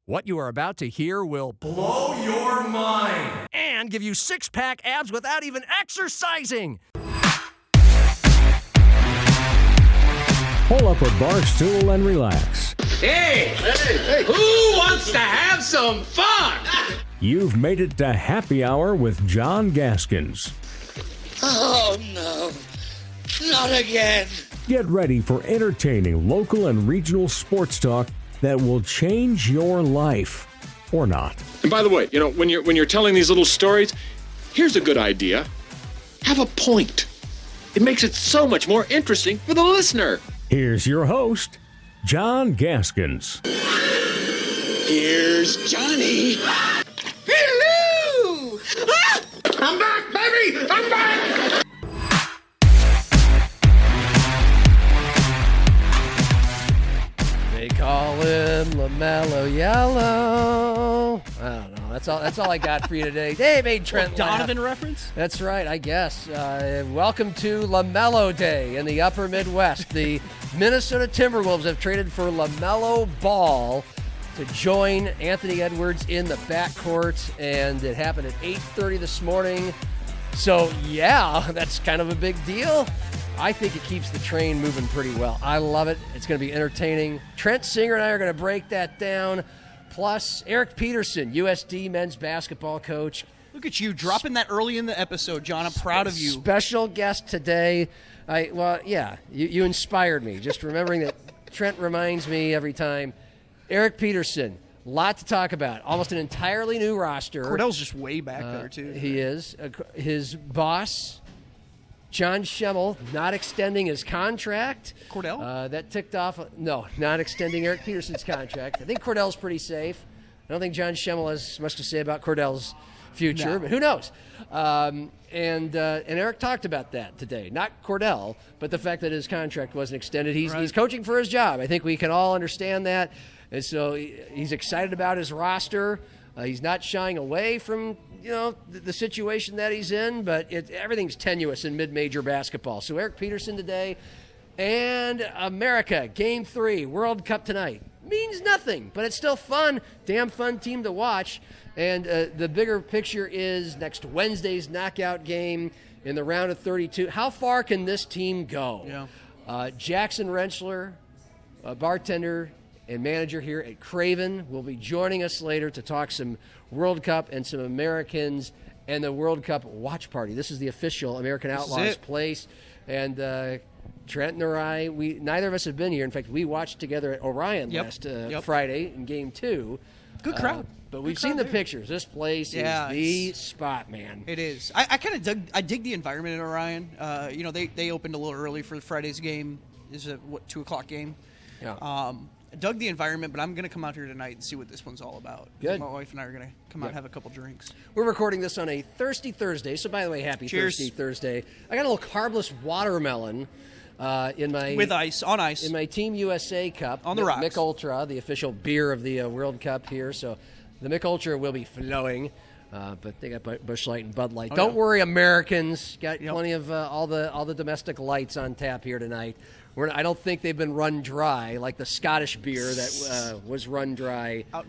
What you are about to hear will blow your mind and give you six-pack abs without even exercising. Pull up a bar stool and relax. Hey, who wants to have some fun? You've made it to Happy Hour with John Gaskins. Oh, no. Not again. Get ready for entertaining local and regional sports talk that will change your life. Or not. And by the way, when you're telling these little stories, here's a good idea. Have a point. It makes it so much more interesting for the listener. Here's your host, John Gaskins. Here's Johnny. Hello! Ah! I'm back, baby! I'm back! They call him LaMelo Yellow. I don't know. That's all I got for you today. They made Trent Donovan laugh. reference? That's right, I guess. Welcome to LaMelo Day in the upper Midwest. The Minnesota Timberwolves have traded for LaMelo Ball to join Anthony Edwards in the backcourt, and it happened at 8:30 this morning. So, yeah, that's kind of a big deal. I think it keeps the train moving pretty well. I love it. It's going to be entertaining. Trent Singer and I are going to break that down. Plus, Eric Peterson, USD men's basketball coach. Look at you dropping that early in the episode, John. I'm proud of you. Special guest today. You inspired me. Just remembering that Trent reminds me every time. Eric Peterson, lot to talk about. Almost an entirely new roster. Cordell's just way back there, too. He is. His boss, John Schemmel, not extending his contract. Cordell? That ticked off. No, not extending Eric Peterson's contract. I think Cordell's pretty safe. I don't think John Schemmel has much to say about Cordell's future, but who knows? And Eric talked about that today. Not Cordell, but the fact that his contract wasn't extended. He's coaching for his job. I think we can all understand that. And so he's excited about his roster. He's not shying away from the situation that he's in, but everything's tenuous in mid-major basketball. So Eric Peterson today, and America, Game 3, World Cup tonight. Means nothing, but it's still fun. Damn fun team to watch. And the bigger picture is next Wednesday's knockout game in the round of 32. How far can this team go? Yeah. Jackson Rentschler, a bartender and manager here at Craven, will be joining us later to talk some World Cup and some Americans and the World Cup watch party. This is the official American Outlaws place. And Trent and I, neither of us have been here. In fact, we watched together at Orion last Friday in Game 2. Good crowd. But we've seen the pictures. This place is the spot, man. It is. I kind of dig the environment in Orion. They opened a little early for Friday's game. This is a 2 o'clock game. Yeah. I dug the environment, but I'm going to come out here tonight and see what this one's all about. Good. My wife and I are going to come out and have a couple drinks. We're recording this on a Thirsty Thursday. So, by the way, happy Cheers. Thirsty Thursday. I got a little carbless watermelon in my with ice on ice in my Team USA cup on the rocks. Mick Ultra, the official beer of the World Cup here. So, the Mick Ultra will be flowing. But they got Busch Light and Bud Light. Don't worry, Americans. Got plenty of all the domestic lights on tap here tonight. I don't think they've been run dry like the Scottish beer that was run dry out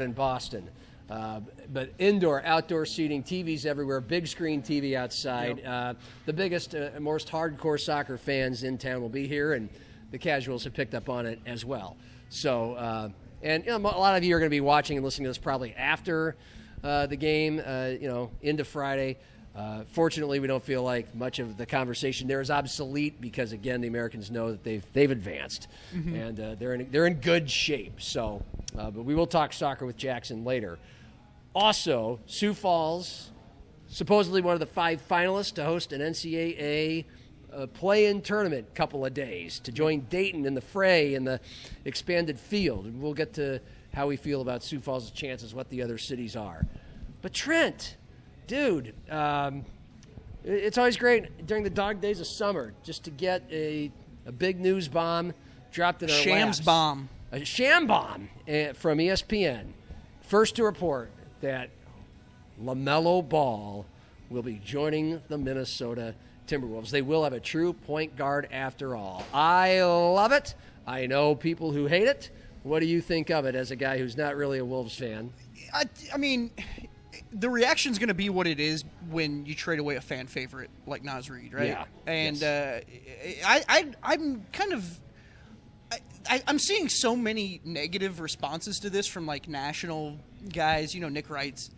in Boston. But indoor, outdoor seating, TVs everywhere, big screen TV outside. The biggest, most hardcore soccer fans in town will be here, and the casuals have picked up on it as well. So, a lot of you are going to be watching and listening to this probably after the game, into Friday. Fortunately, we don't feel like much of the conversation there is obsolete because, again, the Americans know that they've advanced and they're in good shape. So, but we will talk soccer with Jackson later. Also, Sioux Falls, supposedly one of the 5 finalists to host an NCAA play-in tournament couple of days to join Dayton in the fray in the expanded field. And we'll get to how we feel about Sioux Falls' chances, what the other cities are. But Trent, dude, it's always great during the dog days of summer just to get a big news bomb dropped in our Shams laps. bomb. A sham bomb from ESPN. First to report that LaMelo Ball will be joining the Minnesota Timberwolves. They will have a true point guard after all. I love it. I know people who hate it. What do you think of it as a guy who's not really a Wolves fan? I mean, the reaction's going to be what it is when you trade away a fan favorite like Naz Reid, right? Yeah. And yes. I'm kind of I'm seeing so many negative responses to this from like national guys. You know, Nick Wright's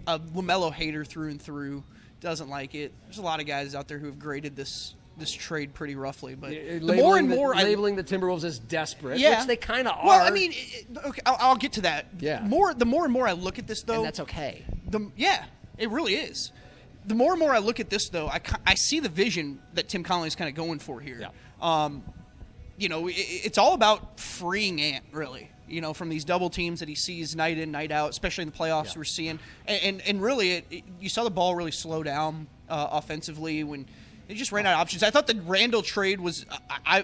a LaMelo hater through and through, doesn't like it. There's a lot of guys out there who have graded this trade pretty roughly, but the more and more labeling the Timberwolves as desperate, yeah, which they kind of are. Well, I mean, okay, I'll get to that. Yeah. The more and more I look at this, though, and that's okay. It really is. The more and more I look at this, though, I see the vision that Tim Connelly's kind of going for here. Yeah. You know, it's all about freeing Ant, really. You know, from these double teams that he sees night in, night out, especially in the playoffs we're seeing. And really, you saw the ball really slow down offensively when they just ran out of options. I thought the Randall trade was I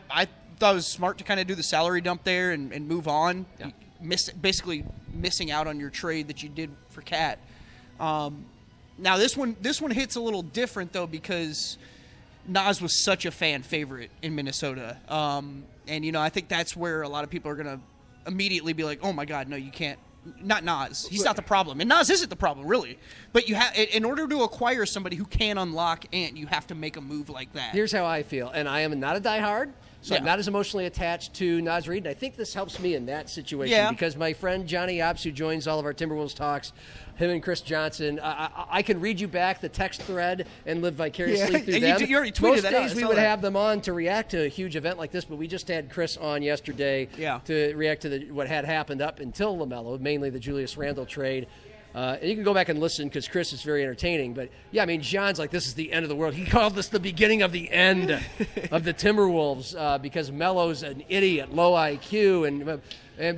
thought it was smart to kind of do the salary dump there and move on. Yeah. Basically missing out on your trade that you did for Cat. Now this one hits a little different though because Naz was such a fan favorite in Minnesota, and you know I think that's where a lot of people are gonna immediately be like, oh my God, no, you can't. Not Naz. He's not the problem, and Naz isn't the problem really. But you have, in order to acquire somebody who can unlock Ant, you have to make a move like that. Here's how I feel, and I am not a diehard. So I'm not as emotionally attached to Naz Reid, and I think this helps me in that situation because my friend Johnny Ops, who joins all of our Timberwolves talks, him and Chris Johnson, I can read you back the text thread and live vicariously through them. You already tweeted Most that days out. we would have them on to react to a huge event like this, but we just had Chris on yesterday to react to what had happened up until LaMelo, mainly the Julius Randle trade. And you can go back and listen because Chris is very entertaining. But, yeah, I mean, John's like, this is the end of the world. He called this the beginning of the end of the Timberwolves because Melo's an idiot, low IQ.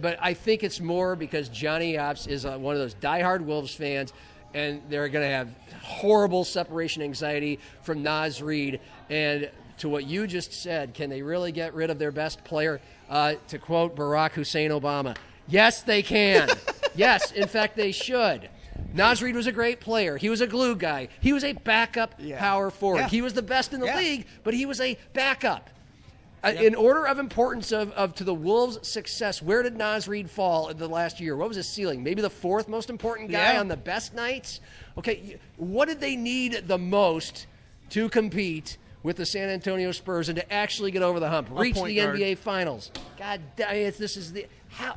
But I think it's more because Johnny Ops is one of those diehard Wolves fans, and they're going to have horrible separation anxiety from Naz Reid. And to what you just said, can they really get rid of their best player? To quote Barack Hussein Obama, yes, they can. Yes, in fact, they should. Naz Reid was a great player. He was a glue guy. He was a backup power forward. He was the best in the league, but he was a backup. In order of importance of to the Wolves' success, where did Naz Reid fall in the last year? What was his ceiling? Maybe the fourth most important guy on the best nights? Okay, what did they need the most to compete with the San Antonio Spurs and to actually get over the hump, reach the NBA Finals? God damn it, this is the...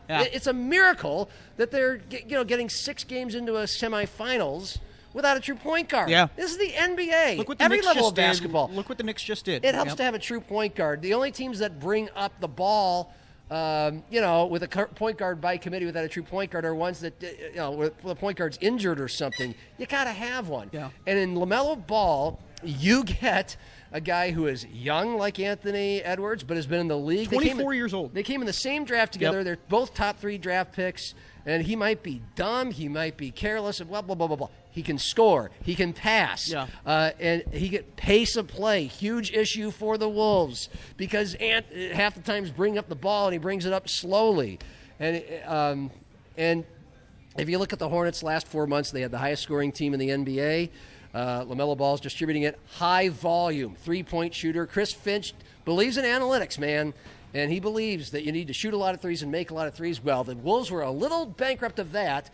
It's a miracle that they're getting 6 games into a semifinals without a true point guard. Yeah. This is the NBA. Look what the Every Knicks level just of basketball. Look what the Knicks just did. It helps to have a true point guard. The only teams that bring up the ball, with a point guard by committee without a true point guard are ones that, where the point guard's injured or something. You got to have one. Yeah. And in LaMelo Ball, you get a guy who is young like Anthony Edwards, but has been in the league. 24 years old. They came in the same draft together. Yep. They're both top 3 draft picks, and he might be dumb. He might be careless, and blah, blah, blah, blah, blah. He can score. He can pass. Yeah. And he get pace of play. Huge issue for the Wolves because Ant half the times bring up the ball, and he brings it up slowly. And if you look at the Hornets' last 4 months, they had the highest scoring team in the NBA. LaMelo Ball's distributing it high volume, 3-point shooter. Chris Finch believes in analytics, man, and he believes that you need to shoot a lot of threes and make a lot of threes. Well, the Wolves were a little bankrupt of that,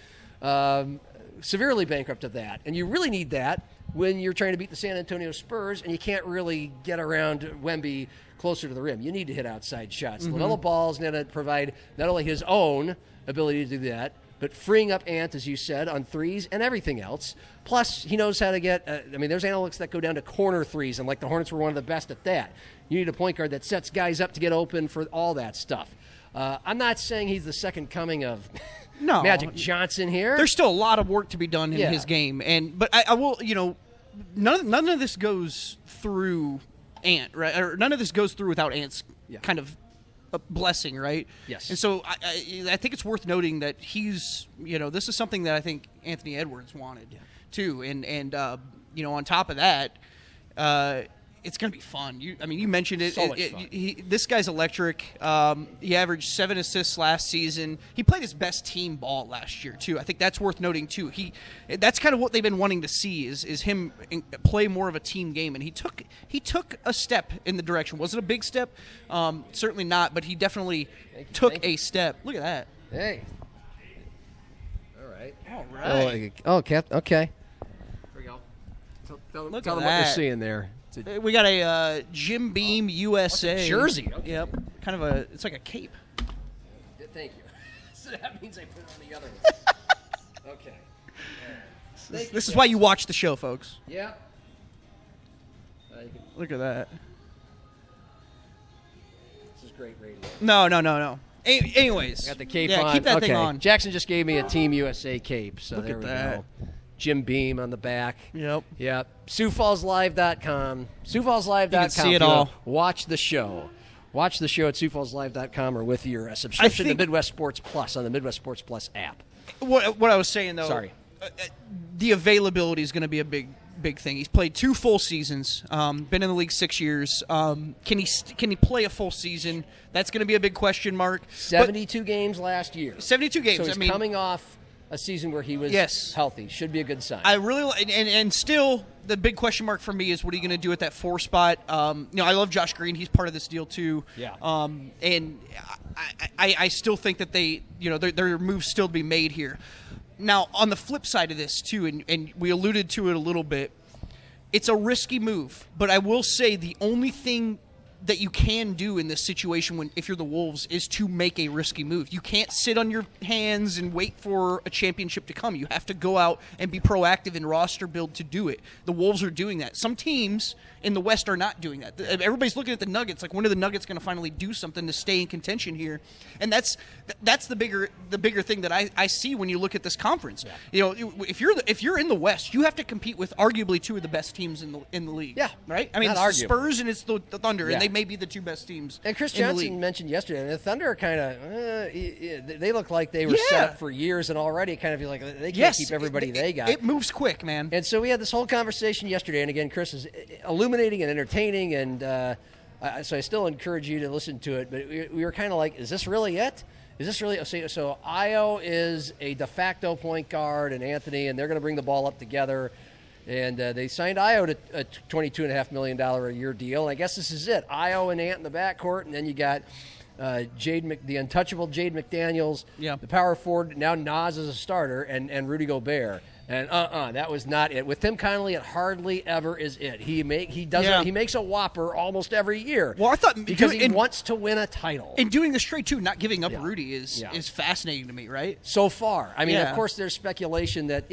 severely bankrupt of that, and you really need that when you're trying to beat the San Antonio Spurs and you can't really get around Wemby closer to the rim. You need to hit outside shots. Mm-hmm. LaMelo Ball's going to provide not only his own ability to do that, but freeing up Ant, as you said, on threes and everything else. Plus, he knows how to get, there's analytics that go down to corner threes, and like the Hornets were one of the best at that. You need a point guard that sets guys up to get open for all that stuff. I'm not saying he's the second coming of Magic Johnson here. There's still a lot of work to be done in his game. But I will, none of this goes through Ant, right? Or none of this goes through without Ant's kind of a blessing, right? Yes. And so I think it's worth noting that he's, this is something that I think Anthony Edwards wanted too. And on top of that, it's going to be fun. You mentioned it. So much fun. This guy's electric. He averaged 7 assists last season. He played his best team ball last year too. I think that's worth noting too. That's kind of what they've been wanting to see is him play more of a team game, and he took a step in the direction. Was it a big step? Certainly not, but he definitely took a step. Look at that. Hey. All right. Oh, Cap. Okay. Here we go. Tell them what you're seeing there. We got a Jim Beam USA a jersey. Okay. Yep. It's like a cape. Thank you. So that means I put it on the other one. Okay. This is why you watch the show, folks. Yeah. Look at that. This is great radio. No. Anyways. I got the cape on. Keep that thing on. Jackson just gave me a Team USA cape, so Look there at we that. go. Jim Beam on the back. Yep. SiouxFallsLive.com. SiouxFallsLive.com. You can see it all. Watch the show. Watch the show at SiouxFallsLive.com or with your subscription to Midwest Sports Plus on the Midwest Sports Plus app. What I was saying, though. Sorry. The availability is going to be a big thing. He's played 2 full seasons. Been in the league 6 years. Can he play a full season? That's going to be a big question mark. 72 games last year. 72 games. So he's coming off a season where he was healthy. Should be a good sign. I really and still the big question mark for me is what are you going to do at that 4 spot? I love Josh Green. He's part of this deal too. Yeah. And I still think that there are moves still to be made here. Now on the flip side of this too, and we alluded to it a little bit, it's a risky move. But I will say the only thing that you can do in this situation if you're the Wolves is to make a risky move. You can't sit on your hands and wait for a championship to come. You have to go out and be proactive in roster build to do it. The Wolves are doing that. Some teams in the West are not doing that. Everybody's looking at the Nuggets like when are the Nuggets going to finally do something to stay in contention here? And that's the bigger thing that I see when you look at this conference. Yeah. If you're in the West, you have to compete with arguably 2 of the best teams in the league. Yeah. Right? I mean, it's the Spurs and it's the Thunder, and they may be the 2 best teams. And Chris Johnson mentioned yesterday, the Thunder are kind of they look like they were set up for years, and already kind of feel like they can't keep everybody they got. It moves quick, man. And so we had this whole conversation yesterday, and again, Chris is illuminating and entertaining, and so I still encourage you to listen to it. But we were kind of like, is this really it? Is this really so? Io is a de facto point guard, and Anthony, and they're going to bring the ball up together. And they signed Io to a $22.5 million a year deal. And I guess this is it. Io and Ant in the backcourt. And then you got the untouchable Jade McDaniels, the power forward. Now Nas is a starter, and Rudy Gobert. And that was not it. With Tim Connolly, it hardly ever is it. He makes a whopper almost every year. Well, I thought because he wants to win a title. And doing this straight too, not giving up Rudy is fascinating to me, right? So far, I mean, of course, there's speculation that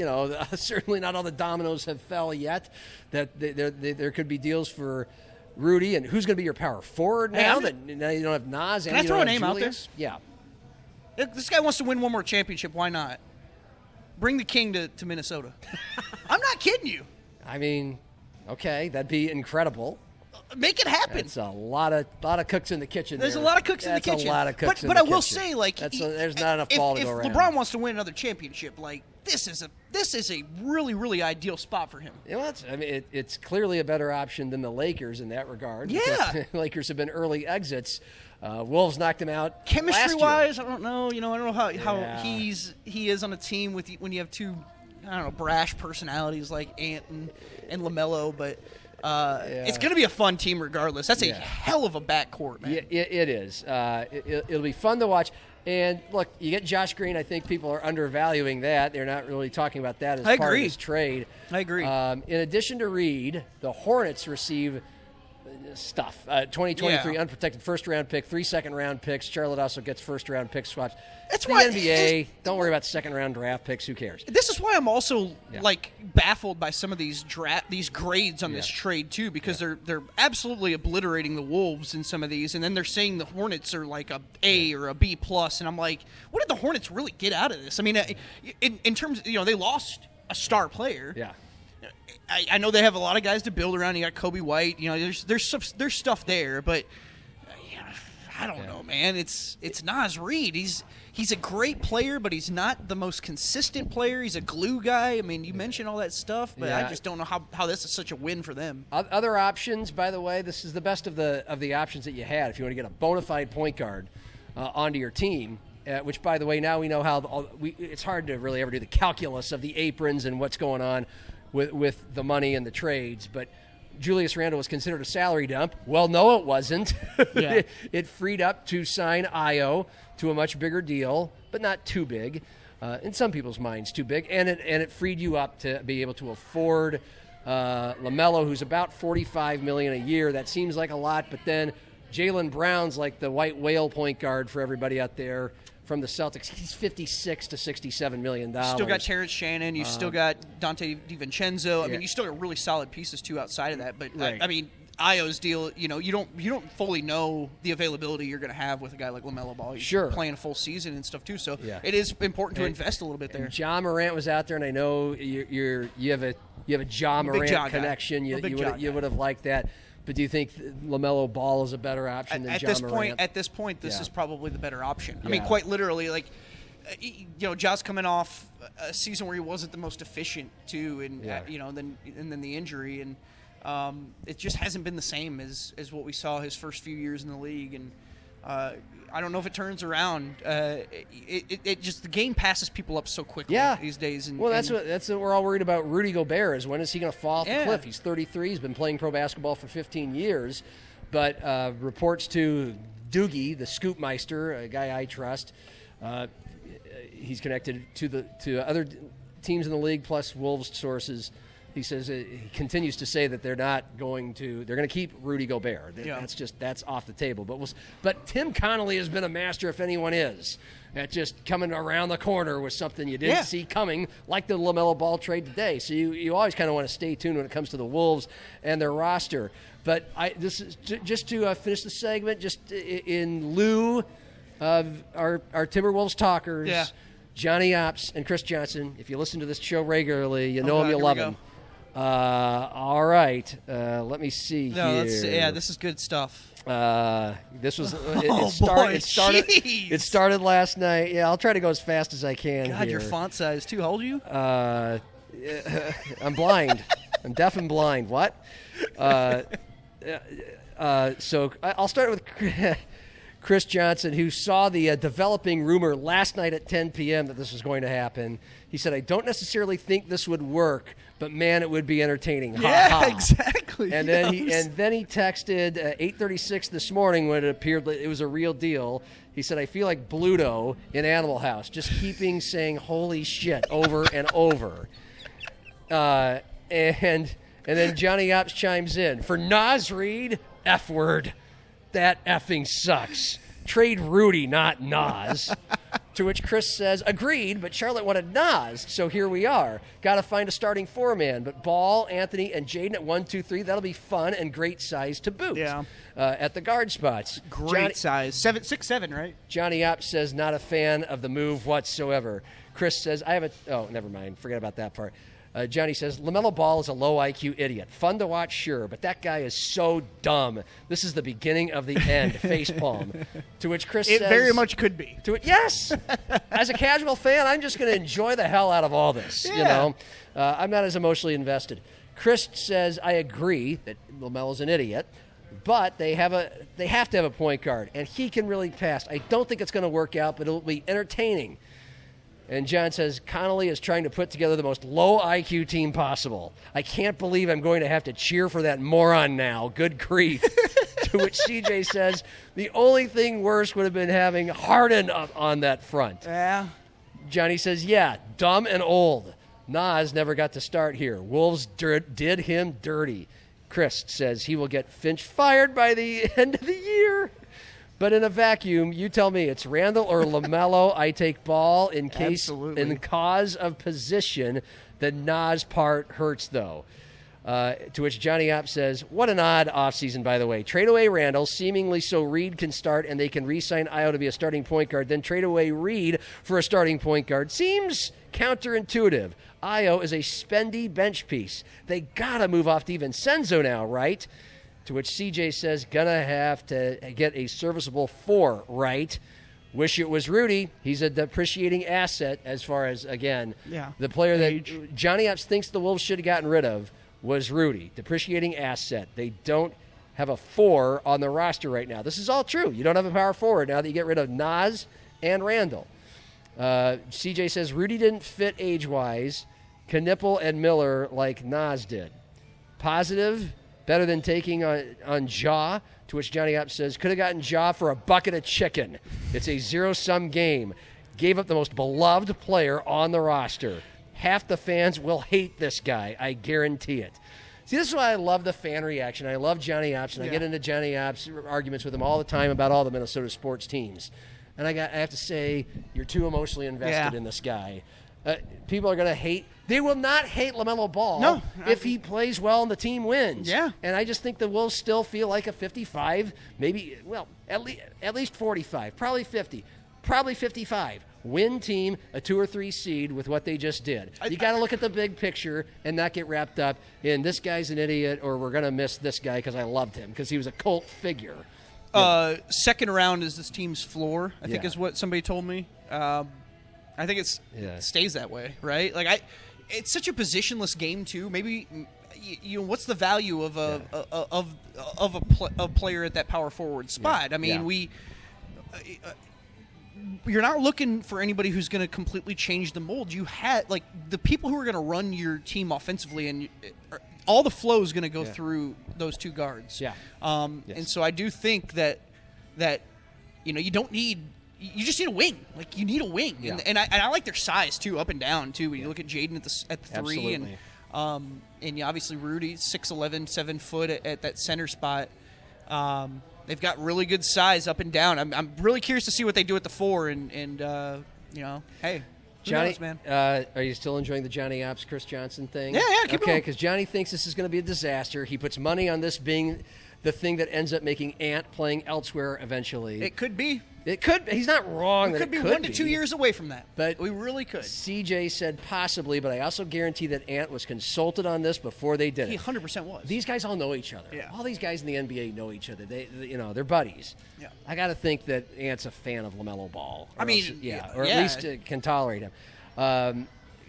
certainly not all the dominoes have fell yet. That there could be deals for Rudy, and who's going to be your power forward now? Now you don't have Nas. Can I throw a name out there? Yeah. If this guy wants to win one more championship, why not? Bring the king to Minnesota. I'm not kidding you. I mean, okay, that'd be incredible. Make it happen. It's a lot of cooks in the kitchen. There's a lot of cooks in the kitchen. That's a lot of cooks in the kitchen. But I will say, there's not enough ball to go around. If LeBron wants to win another championship, this is a really, really ideal spot for him. It's clearly a better option than the Lakers in that regard. Yeah. Lakers have been early exits. Wolves knocked him out. Chemistry-wise, I don't know. I don't know how he is on a team when you have 2, brash personalities like Ant and LaMelo, but it's going to be a fun team regardless. That's a hell of a backcourt, man. Yeah, it is. It'll be fun to watch. And look, you get Josh Green. I think people are undervaluing that. They're not really talking about that as part of this trade. I agree. In addition to Reed, the Hornets receive stuff. 2023 unprotected first-round pick, 3 second-round picks. Charlotte also gets first-round pick swaps. That's the why NBA. Don't worry about second-round draft picks. Who cares? This is why I'm also baffled by some of these grades on this trade too, because they're absolutely obliterating the Wolves in some of these, and then they're saying the Hornets are like a A or a B plus, and I'm like, what did the Hornets really get out of this? I mean, in terms, they lost a star player. Yeah. I know they have a lot of guys to build around. You got Kobe White. There's stuff there, but I don't know, man. It's Naz Reid. He's a great player, but he's not the most consistent player. He's a glue guy. I mean, you mentioned all that stuff, but I just don't know how this is such a win for them. Other options, by the way, this is the best of the options that you had if you want to get a bona fide point guard onto your team. Which, by the way, now we know how it's hard to really ever do the calculus of the aprons and what's going on with the money and the trades, but Julius Randle was considered a salary dump. Well, no, it wasn't. Yeah. It freed up to sign Io to a much bigger deal, but not too big. In some people's minds, too big. And it freed you up to be able to afford LaMelo, who's about $45 million a year. That seems like a lot, but then Jaylen Brown's like the white whale point guard for everybody out there from the Celtics. He's $56 to $67 million. Still got Terrence Shannon. You still got Dante DiVincenzo. I mean, you still got really solid pieces too outside of that. But right. I mean, Io's deal. You don't fully know the availability you're going to have with a guy like LaMelo Ball. He's playing a full season and stuff too. So it is important to invest a little bit there. Ja Morant was out there, and I know you have a Ja Morant connection. You would have liked that. But do you think LaMelo Ball is a better option than Ja Morant? At this point, this is probably the better option. I mean, quite literally, like, Ja's coming off a season where he wasn't the most efficient too, and then the injury, and it just hasn't been the same as what we saw his first few years in the league, and I don't know if it turns around. It just the game passes people up so quickly these days. And, that's what we're all worried about. Rudy Gobert is when is he going to fall off the cliff? He's 33. He's been playing pro basketball for 15 years, but reports to Doogie, the Scoopmeister, a guy I trust, he's connected to other teams in the league plus Wolves sources. He says he continues to say that they're going to keep Rudy Gobert. That's off the table. But Tim Connolly has been a master, if anyone is, at just coming around the corner with something you didn't see coming, like the LaMelo Ball trade today. So you always kind of want to stay tuned when it comes to the Wolves and their roster. But this is just to finish the segment, just in lieu of our Timberwolves talkers, Johnny Ops and Chris Johnson. If you listen to this show regularly, you know him, you love him. All right. Let me see here. This is good stuff. This was it started last night. Yeah, I'll try to go as fast as I can. God, your font size too. How old are you? I'm blind. I'm deaf and blind. What? So I'll start with Chris Johnson, who saw the developing rumor last night at 10 p.m. that this was going to happen. He said, "I don't necessarily think this would work, but man, it would be entertaining." Exactly. And then he texted 8:36 this morning when it appeared that it was a real deal. He said, "I feel like Bluto in Animal House, just keeping saying holy shit over and over." And then Johnny Ops chimes in, "For Naz Reid, F word. That effing sucks. Trade Rudy, not Naz." To which Chris says, "Agreed, but Charlotte wanted Naz, so here we are. Got to find a starting four-man, but Ball, Anthony, and Jaden at 1, 2, 3, that'll be fun and great size to boot." At the guard spots. Great size. 6'7", right? Johnny Ops says, "Not a fan of the move whatsoever." Chris says, oh, never mind. Forget about that part. Johnny says, LaMelo Ball is a low IQ idiot. Fun to watch, sure, but that guy is so dumb. This is the beginning of the end. Facepalm. To which Chris says... It very much could be. Yes! As a casual fan, I'm just going to enjoy the hell out of all this. You know, I'm not as emotionally invested. Chris says, I agree that LaMelo's an idiot, but they have to have a point guard, and he can really pass. I don't think it's going to work out, but it'll be entertaining. And John says, Connolly is trying to put together the most low IQ team possible. I can't believe I'm going to have to cheer for that moron now. Good grief. To which CJ says, the only thing worse would have been having Harden up on that front. Yeah. Johnny says, yeah, dumb and old. Naz never got to start here. Wolves did him dirty. Chris says he will get Finch fired by the end of the year. But in a vacuum, you tell me, it's Randall or LaMelo. I take Ball in cause of position. The Naz part hurts, though. To which Johnny Opp says, what an odd offseason, by the way. Trade away Randall, seemingly so Reed can start and they can re-sign Io to be a starting point guard, then trade away Reed for a starting point guard. Seems counterintuitive. Io is a spendy bench piece. They got to move off DiVincenzo now, right? To which CJ says, gonna have to get a serviceable 4, right? Wish it was Rudy. He's a depreciating asset as far as, again, the player that Johnny Epps thinks the Wolves should have gotten rid of was Rudy. Depreciating asset. They don't have a 4 on the roster right now. This is all true. You don't have a power forward now that you get rid of Nas and Randall. CJ says Rudy didn't fit age-wise. Knipple and Miller like Nas did. Positive, better than taking on Ja, to which Johnny Epps says, could have gotten Ja for a bucket of chicken. It's a zero-sum game. Gave up the most beloved player on the roster. Half the fans will hate this guy. I guarantee it. See, this is why I love the fan reaction. I love Johnny Epps, and I get into Johnny Epps arguments with him all the time about all the Minnesota sports teams. And I have to say, you're too emotionally invested in this guy. People are going to hate. They will not hate LaMelo Ball if he plays well and the team wins. Yeah. And I just think the Wolves still feel like a 55, maybe, well, at least 45, probably 50, probably 55. Win team, a 2 or 3 seed with what they just did. You got to look at the big picture and not get wrapped up in this guy's an idiot or we're going to miss this guy because I loved him because he was a cult figure. Second round is this team's floor, I think is what somebody told me. I think it stays that way, right? Like it's such a positionless game too. Maybe what's the value of a player at that power forward spot? I mean, you're not looking for anybody who's going to completely change the mold. You had like the people who are going to run your team offensively, and all the flow is going to go through those 2 guards. Yeah. And so I do think that you don't need. You just need a wing. Like, you need a wing. Yeah. And I like their size, too, up and down, too. When you look at Jaden at the 3. Absolutely. And obviously Rudy, 6'11", 7 foot at that center spot. They've got really good size up and down. I'm really curious to see what they do at the 4. And hey, Johnny, knows, man? Are you still enjoying the Johnny Epps, Chris Johnson thing? Yeah, keep okay, going. because Johnny thinks this is going to be a disaster. He puts money on this being the thing that ends up making Ant playing elsewhere eventually. It could be. It could. He's not wrong. It could be 1 to 2 years away from that. But we really could. CJ said possibly, but I also guarantee that Ant was consulted on this before they did it. He 100% was. These guys all know each other. Yeah. All these guys in the NBA know each other. They're buddies. Yeah. I got to think that Ant's a fan of LaMelo Ball. Or at least can tolerate him.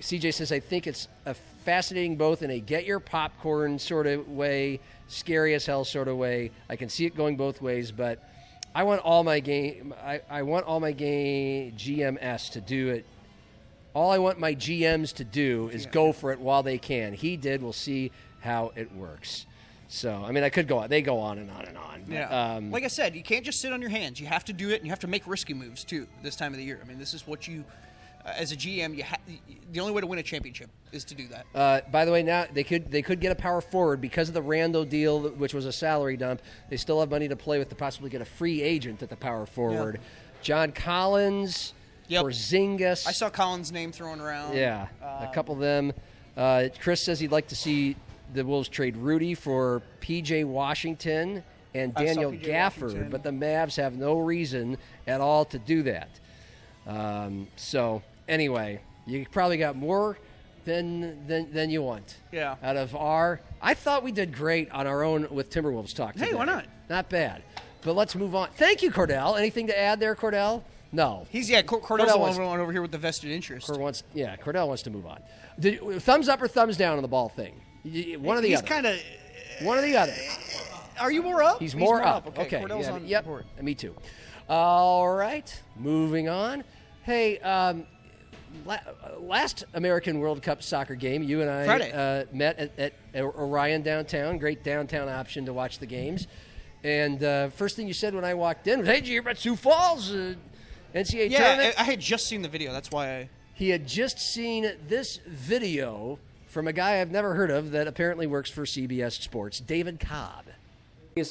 CJ says, I think it's a fascinating both in a get your popcorn sort of way, scary as hell sort of way. I can see it going both ways, but I want all my game. I want all my game GMs to do it. All I want my GMs to do is go for it while they can. He did. We'll see how it works. So, I mean, I could go on. They go on and on and on. Yeah. Like I said, you can't just sit on your hands. You have to do it, and you have to make risky moves, too, this time of the year. I mean, this is what you, as a GM, the only way to win a championship is to do that. By the way, now they could get a power forward because of the Randall deal, which was a salary dump. They still have money to play with to possibly get a free agent at the power forward. Yeah. John Collins, Porzingis. I saw Collins' name thrown around. Yeah, a couple of them. Chris says he'd like to see the Wolves trade Rudy for P.J. Washington and Daniel Gafford, but the Mavs have no reason at all to do that. So anyway, you probably got more than you want. Yeah. Out of I thought we did great on our own with Timberwolves talk today. Hey, why not? Not bad. But let's move on. Thank you, Cordell. Anything to add there, Cordell? No. Cordell's the one over here with the vested interest. Cordell wants to move on. Thumbs up or thumbs down on the ball thing? One or the other. He's kind of one or the other. Are you more up? He's more up. Okay. Cordell's on board. Me too. All right. Moving on. Hey, last American World Cup soccer game, you and I met at Orion downtown. Great downtown option to watch the games. And first thing you said when I walked in was, "Hey, did you hear about Sioux Falls NCAA tournament?" Yeah, I had just seen the video. That's why He had just seen this video from a guy I've never heard of that apparently works for CBS Sports, David Cobb.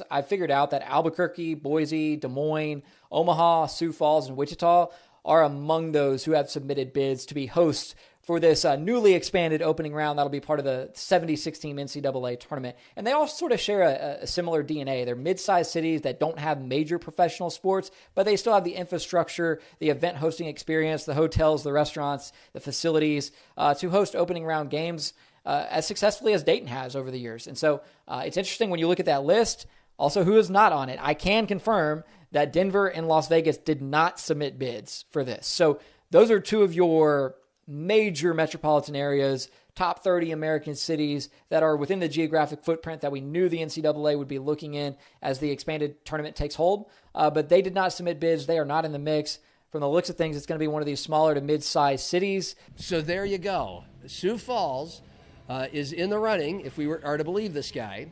I figured out that Albuquerque, Boise, Des Moines, Omaha, Sioux Falls, and Wichita are among those who have submitted bids to be hosts for this newly expanded opening round that'll be part of the 76-team NCAA tournament. And they all sort of share a similar DNA. They're mid-sized cities that don't have major professional sports, but they still have the infrastructure, the event hosting experience, the hotels, the restaurants, the facilities to host opening round games. as successfully as Dayton has over the years. And so it's interesting when you look at that list, also who is not on it. I can confirm that Denver and Las Vegas did not submit bids for this. So those are two of your major metropolitan areas, top 30 American cities that are within the geographic footprint that we knew the NCAA would be looking in as the expanded tournament takes hold. But they did not submit bids. They are not in the mix. From the looks of things, it's going to be one of these smaller to mid-sized cities. So there you go. Sioux Falls is in the running, if we are to believe this guy,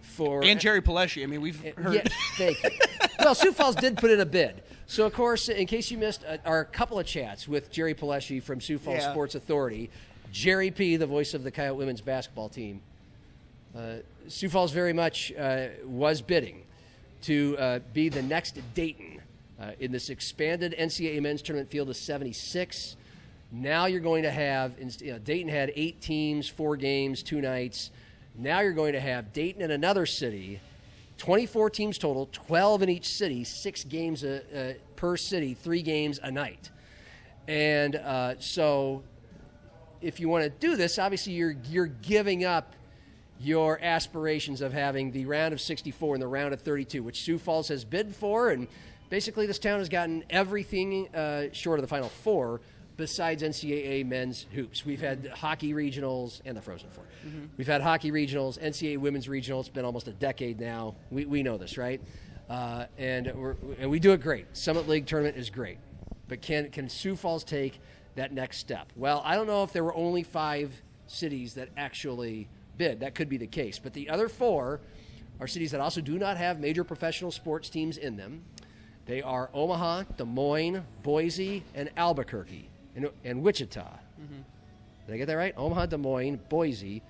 for... And Jerry Pelesci. I mean, we've heard... Yeah, thank you. Well, Sioux Falls did put in a bid. So, of course, in case you missed our couple of chats with Jerry Pelesci from Sioux Falls Sports Authority, Jerry P., the voice of the Coyote women's basketball team, Sioux Falls very much was bidding to be the next Dayton in this expanded NCAA men's tournament field of 76. Now you're going to have, Dayton had 8 teams, 4 games, 2 nights. Now you're going to have Dayton and another city, 24 teams total, 12 in each city, 6 games per city, 3 games a night. And so if you want to do this, obviously you're giving up your aspirations of having the round of 64 and the round of 32, which Sioux Falls has bid for. And basically this town has gotten everything short of the Final Four besides NCAA men's hoops. We've had hockey regionals and the Frozen Four. Mm-hmm. We've had hockey regionals, NCAA women's regionals. It's been almost a decade now. We know this, right? And we do it great. Summit League tournament is great. But can Sioux Falls take that next step? Well, I don't know if there were only 5 cities that actually bid. That could be the case. But the other 4 are cities that also do not have major professional sports teams in them. They are Omaha, Des Moines, Boise, and Albuquerque. And Wichita. Mm-hmm. Did I get that right? Omaha, Des Moines, Boise,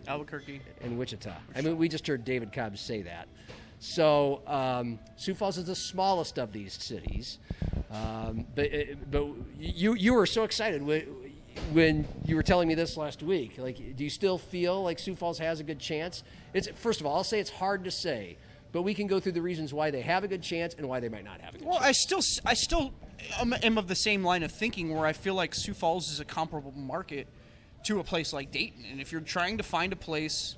Albuquerque, and Wichita. I mean, we just heard David Cobb say that. So Sioux Falls is the smallest of these cities. But you were so excited when you were telling me this last week. Like, do you still feel like Sioux Falls has a good chance? First of all, I'll say it's hard to say, but we can go through the reasons why they have a good chance and why they might not have a good chance. Well, I still am of the same line of thinking where I feel like Sioux Falls is a comparable market to a place like Dayton. And if you're trying to find a place,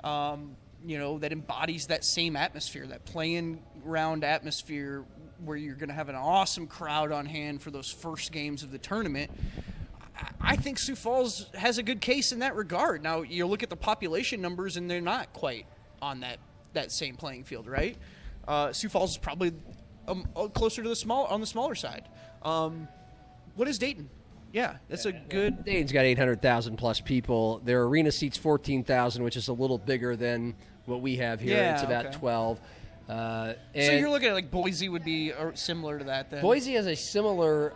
that embodies that same atmosphere, that playing round atmosphere where you're going to have an awesome crowd on hand for those first games of the tournament, I think Sioux Falls has a good case in that regard. Now, you look at the population numbers, and they're not quite on that same playing field, right? Sioux Falls is probably closer to the smaller side. What is Dayton? Yeah, that's a good... Dayton's got 800,000 plus people. Their arena seats 14,000, which is a little bigger than what we have here. Yeah, it's about 12. So you're looking at Boise would be similar to that then? Boise has a similar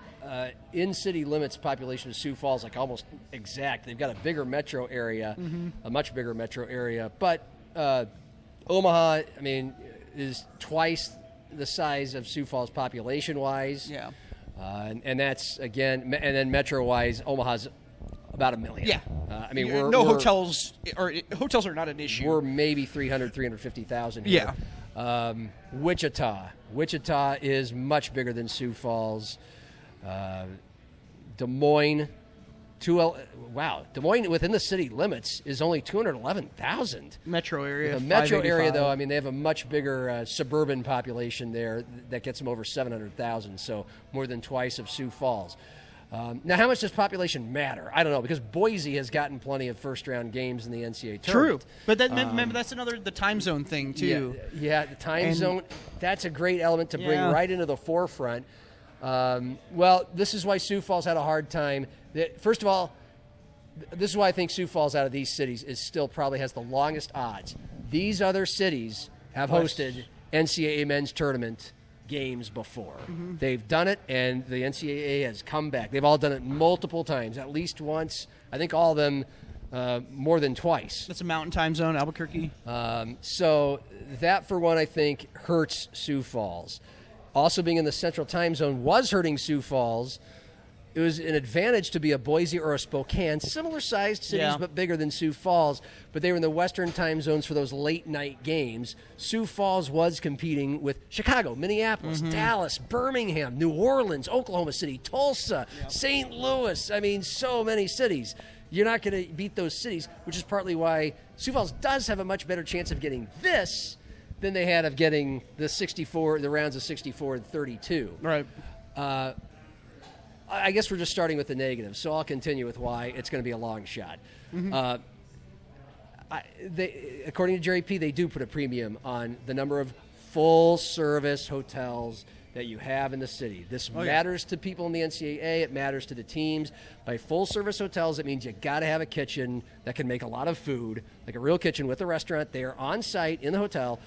in-city limits population to Sioux Falls, like almost exact. They've got a bigger metro area, a much bigger metro area. But Omaha, is twice the size of Sioux Falls population-wise. Yeah. And that's, again, and then metro-wise, Omaha's about 1 million. Yeah. Hotels are not an issue. We're maybe 350,000 here. Yeah. Wichita is much bigger than Sioux Falls. Des Moines, Des Moines within the city limits is only 211,000. Metro area. The metro area, though, they have a much bigger suburban population there that gets them over 700,000, so more than twice of Sioux Falls. Now, how much does population matter? I don't know, because Boise has gotten plenty of first-round games in the NCAA tournament. True, but remember, that's the time zone thing, too. Yeah, the time zone, that's a great element to bring right into the forefront. Well, this is why Sioux Falls had a hard time. First of all, this is why I think Sioux Falls out of these cities still probably has the longest odds. These other cities have hosted NCAA men's tournament games before. Mm-hmm. They've done it, and the NCAA has come back. They've all done it multiple times, at least once. I think all of them more than twice. That's a mountain time zone, Albuquerque. So that, for one, I think hurts Sioux Falls. Also being in the central time zone was hurting Sioux Falls. It was an advantage to be a Boise or a Spokane, similar-sized cities but bigger than Sioux Falls, but they were in the western time zones for those late-night games. Sioux Falls was competing with Chicago, Minneapolis, Dallas, Birmingham, New Orleans, Oklahoma City, Tulsa, St. Louis. So many cities. You're not going to beat those cities, which is partly why Sioux Falls does have a much better chance of getting this than they had of getting the rounds of 64 and 32. Right. I guess we're just starting with the negatives, so I'll continue with why it's going to be a long shot. Mm-hmm. According to Jerry P., they do put a premium on the number of full-service hotels that you have in the city. This matters to people in the NCAA. It matters to the teams. By full-service hotels, it means you got to have a kitchen that can make a lot of food, like a real kitchen with a restaurant there on site in the hotel,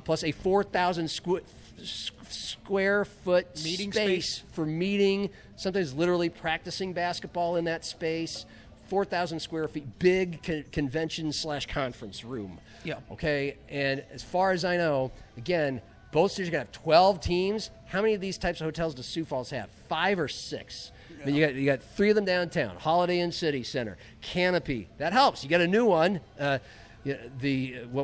plus a 4,000 square foot meeting space for meeting, sometimes literally practicing basketball in that space. 4,000 square feet, big convention/conference room. Yeah. Okay, and as far as I know, again, both cities are going to have 12 teams. How many of these types of hotels does Sioux Falls have? 5 or 6? I mean, you got 3 of them downtown. Holiday Inn City Center, Canopy. That helps. You got a new one. What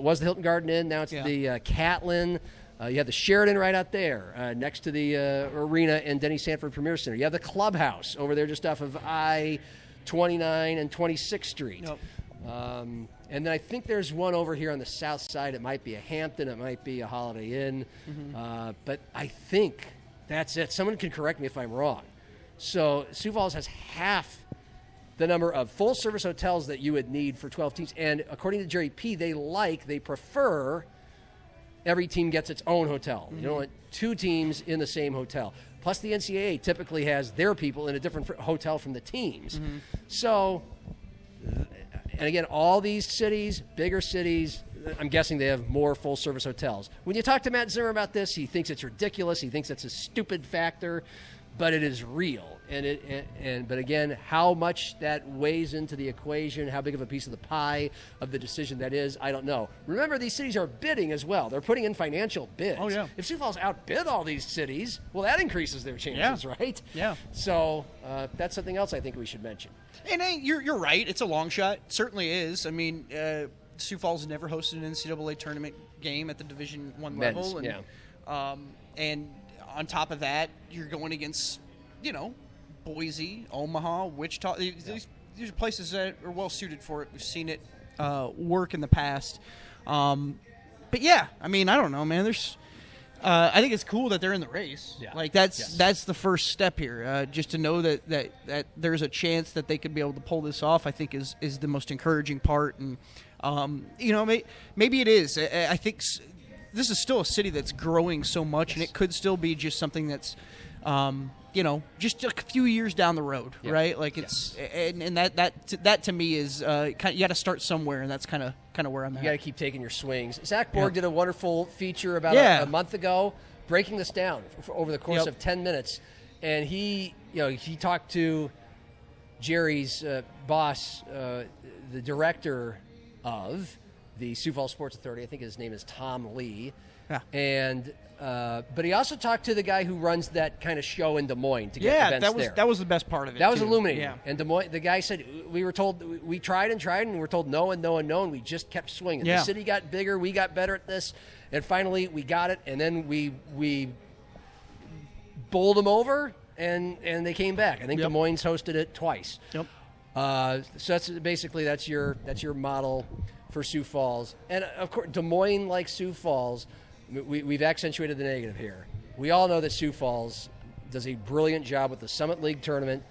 was the Hilton Garden Inn? Now it's the Catlin. You have the Sheridan right out there, next to the arena and Denny Sanford Premier Center. You have the Clubhouse over there, just off of I-29 and 26th Street. Yep. And then I think there's one over here on the south side. It might be a Hampton. It might be a Holiday Inn. Mm-hmm. But I think that's it. Someone can correct me if I'm wrong. So Sioux Falls has half the number of full-service hotels that you would need for 12 teams. And according to Jerry P., they prefer every team gets its own hotel. Mm-hmm. You don't want 2 teams in the same hotel. Plus, the NCAA typically has their people in a different hotel from the teams. Mm-hmm. So, and again, all these cities, bigger cities, I'm guessing they have more full-service hotels. When you talk to Matt Zimmer about this, he thinks it's ridiculous. He thinks it's a stupid factor, but it is real. But again, how much that weighs into the equation, how big of a piece of the pie of the decision that is, I don't know. Remember, these cities are bidding as well. They're putting in financial bids. Oh, yeah. If Sioux Falls outbid all these cities, well, that increases their chances, right? Yeah. So that's something else I think we should mention. And you're right. It's a long shot. It certainly is. I mean, Sioux Falls has never hosted an NCAA tournament game at the Division I level. And, and on top of that, you're going against, Boise, Omaha, Wichita. These are places that are well suited for it. We've seen it work in the past. But yeah, I mean, I don't know, man. I think it's cool that they're in the race. Yeah. Like that's the first step here. Just to know that there's a chance that they could be able to pull this off, I think is the most encouraging part. And maybe it is. I think this is still a city that's growing so much, and it could still be just something that's. Just a few years down the road, right? Like it's, and that to me is you got to start somewhere, and that's kind of where I'm at. You got to keep taking your swings. Zach Borg did a wonderful feature about a month ago, breaking this down over the course of 10 minutes, and he talked to Jerry's boss, the director of the Sioux Falls Sports Authority. I think his name is Tom Lee, and. But he also talked to the guy who runs that kind of show in Des Moines to get events there. That was the best part of it. That was too. illuminating. Yeah. And Des Moines, the guy said, we were told, we tried and we were told no and no and no, and we just kept swinging. Yeah. The city got bigger, we got better at this, and finally we got it, and then we bowled them over, and they came back. I think Des Moines hosted it twice. Yep. So that's your model for Sioux Falls, and of course Des Moines, like Sioux Falls. We've accentuated the negative here. We all know that Sioux Falls does a brilliant job with the Summit League tournament.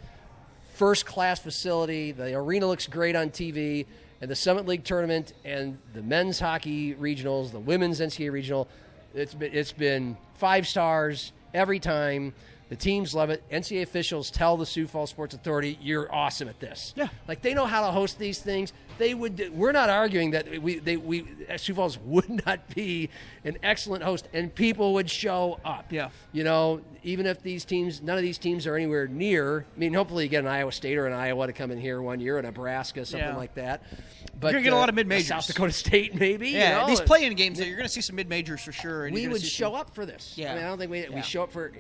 First-class facility. The arena looks great on TV. And the Summit League tournament and the men's hockey regionals, the women's NCAA regional, it's been 5 stars every time. The teams love it. NCAA officials tell the Sioux Falls Sports Authority, you're awesome at this. Yeah. Like, they know how to host these things. We're not arguing that Sioux Falls would not be an excellent host, and people would show up. Yeah. Even if none of these teams are anywhere near. I mean, hopefully you get an Iowa State or an Iowa to come in here one year, or Nebraska, something like that. But you're going to get a lot of mid-majors. South Dakota State, maybe. Yeah, these play-in games, you're going to see some mid-majors for sure. And we would show up for this. Yeah. I mean, I don't think we show up for,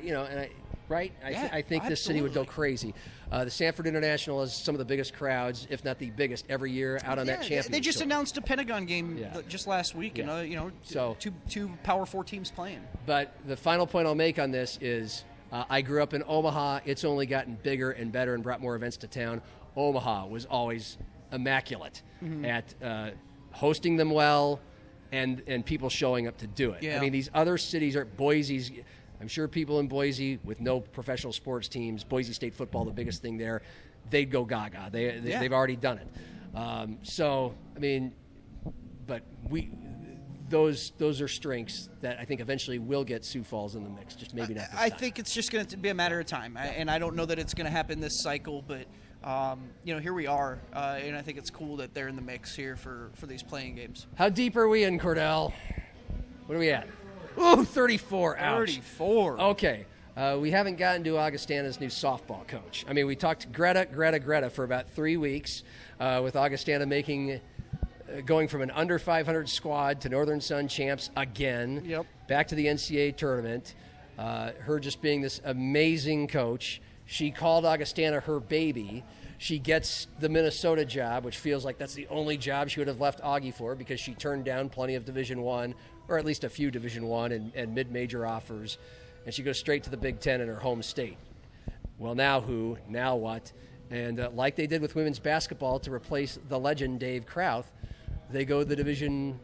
right? I think this city would go crazy. The Sanford International is some of the biggest crowds, if not the biggest, every year out on that championship. They just announced a Pentagon game just last week, and so two Power 4 teams playing. But the final point I'll make on this is I grew up in Omaha. It's only gotten bigger and better and brought more events to town. Omaha was always immaculate at hosting them well and people showing up to do it. Yeah. I mean, these other cities are Boise's. I'm sure people in Boise with no professional sports teams, Boise State football, the biggest thing there, they'd go gaga. They've already done it. So, I mean, but those are strengths that I think eventually will get Sioux Falls in the mix, just maybe not this I time. think it's just going to be a matter of time, and I don't know that it's going to happen this cycle, but here we are, and I think it's cool that they're in the mix here for these playing games. How deep are we in, Cordell? What are we at? Ooh, 34. Ouch. 34. Okay. We haven't gotten to Augustana's new softball coach. I mean, we talked Greta for about 3 weeks with Augustana going from an under 500 squad to Northern Sun champs again. Yep. Back to the NCAA tournament. Her just being this amazing coach. She called Augustana her baby. She gets the Minnesota job, which feels like that's the only job she would have left Augie for because she turned down plenty of Division I, or at least a few Division I and mid-major offers, and she goes straight to the Big Ten in her home state. Well, now who? Now what? And like they did with women's basketball to replace the legend Dave Krauth, they go the Division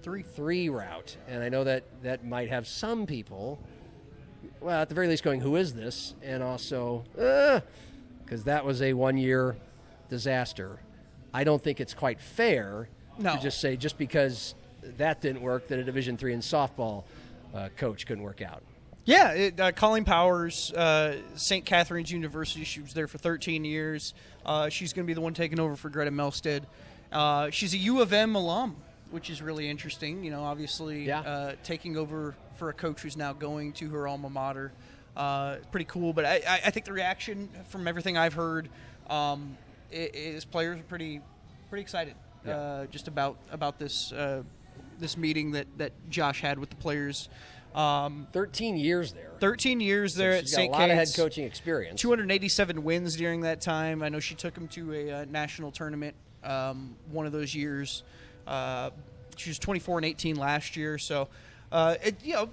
3 route. And I know that might have some people, well, at the very least going, who is this? And also, because that was a one-year disaster. I don't think it's quite fair to just say just because that didn't work that a Division III in softball coach couldn't work out. Yeah, Colleen Powers, St. Catherine's University. She was there for 13 years. She's going to be the one taking over for Greta Melstead. She's a U of M alum, which is really interesting. You know, obviously taking over for a coach who's now going to her alma mater. Pretty cool. But I think the reaction from everything I've heard is players are pretty excited just about this this meeting that Josh had with the players. 13 years there. 13 years there at St. Got a lot of head coaching experience. 287 wins during that time. I know she took him to a national tournament one of those years. She was 24-18 last year. So, to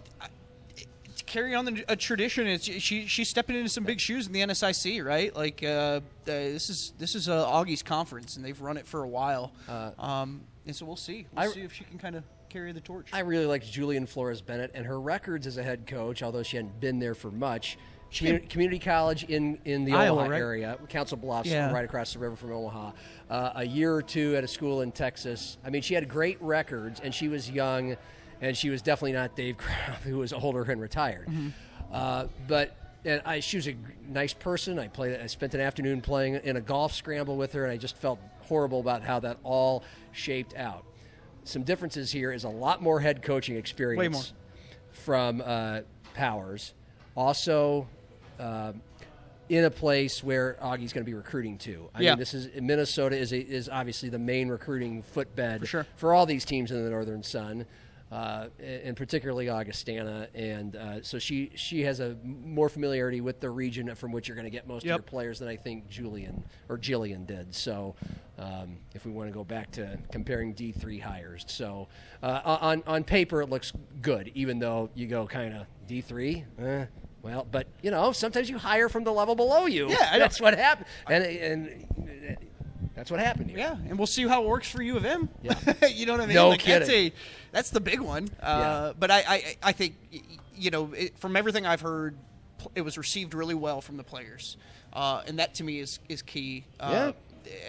carry on a tradition, she's stepping into some big shoes in the NSIC, right? Like this is Augie's conference, and they've run it for a while. And so we'll see. We'll see if she can kind of carry the torch. I really liked Julian Flores-Bennett and her records as a head coach, although she hadn't been there for much. Community college in the Iowa, Omaha right? area, Council Bluffs, right across the river from Omaha. A year or two at a school in Texas. I mean, she had great records, and she was young, and she was definitely not Dave Krauth, who was older and retired. Mm-hmm. She was a nice person. I spent an afternoon playing in a golf scramble with her, and I just felt horrible about how that all shaped out. Some differences here is a lot more head coaching experience. Way more. From Powers. Also, in a place where Augie's going to be recruiting to. I mean, Minnesota is obviously the main recruiting footbed for all these teams in the Northern Sun, and particularly Augustana. And so she has a more familiarity with the region from which you're going to get most of your players than I think Jillian did. So if we want to go back to comparing D3 hires. So on paper it looks good, even though you go kind of D3, well, but, sometimes you hire from the level below you. Yeah, that's what happened. And that's what happened here. Yeah, and we'll see how it works for U of M. Yeah. You know what I mean? No kidding. That's the big one. But I think, from everything I've heard, it was received really well from the players. And that, to me, is key.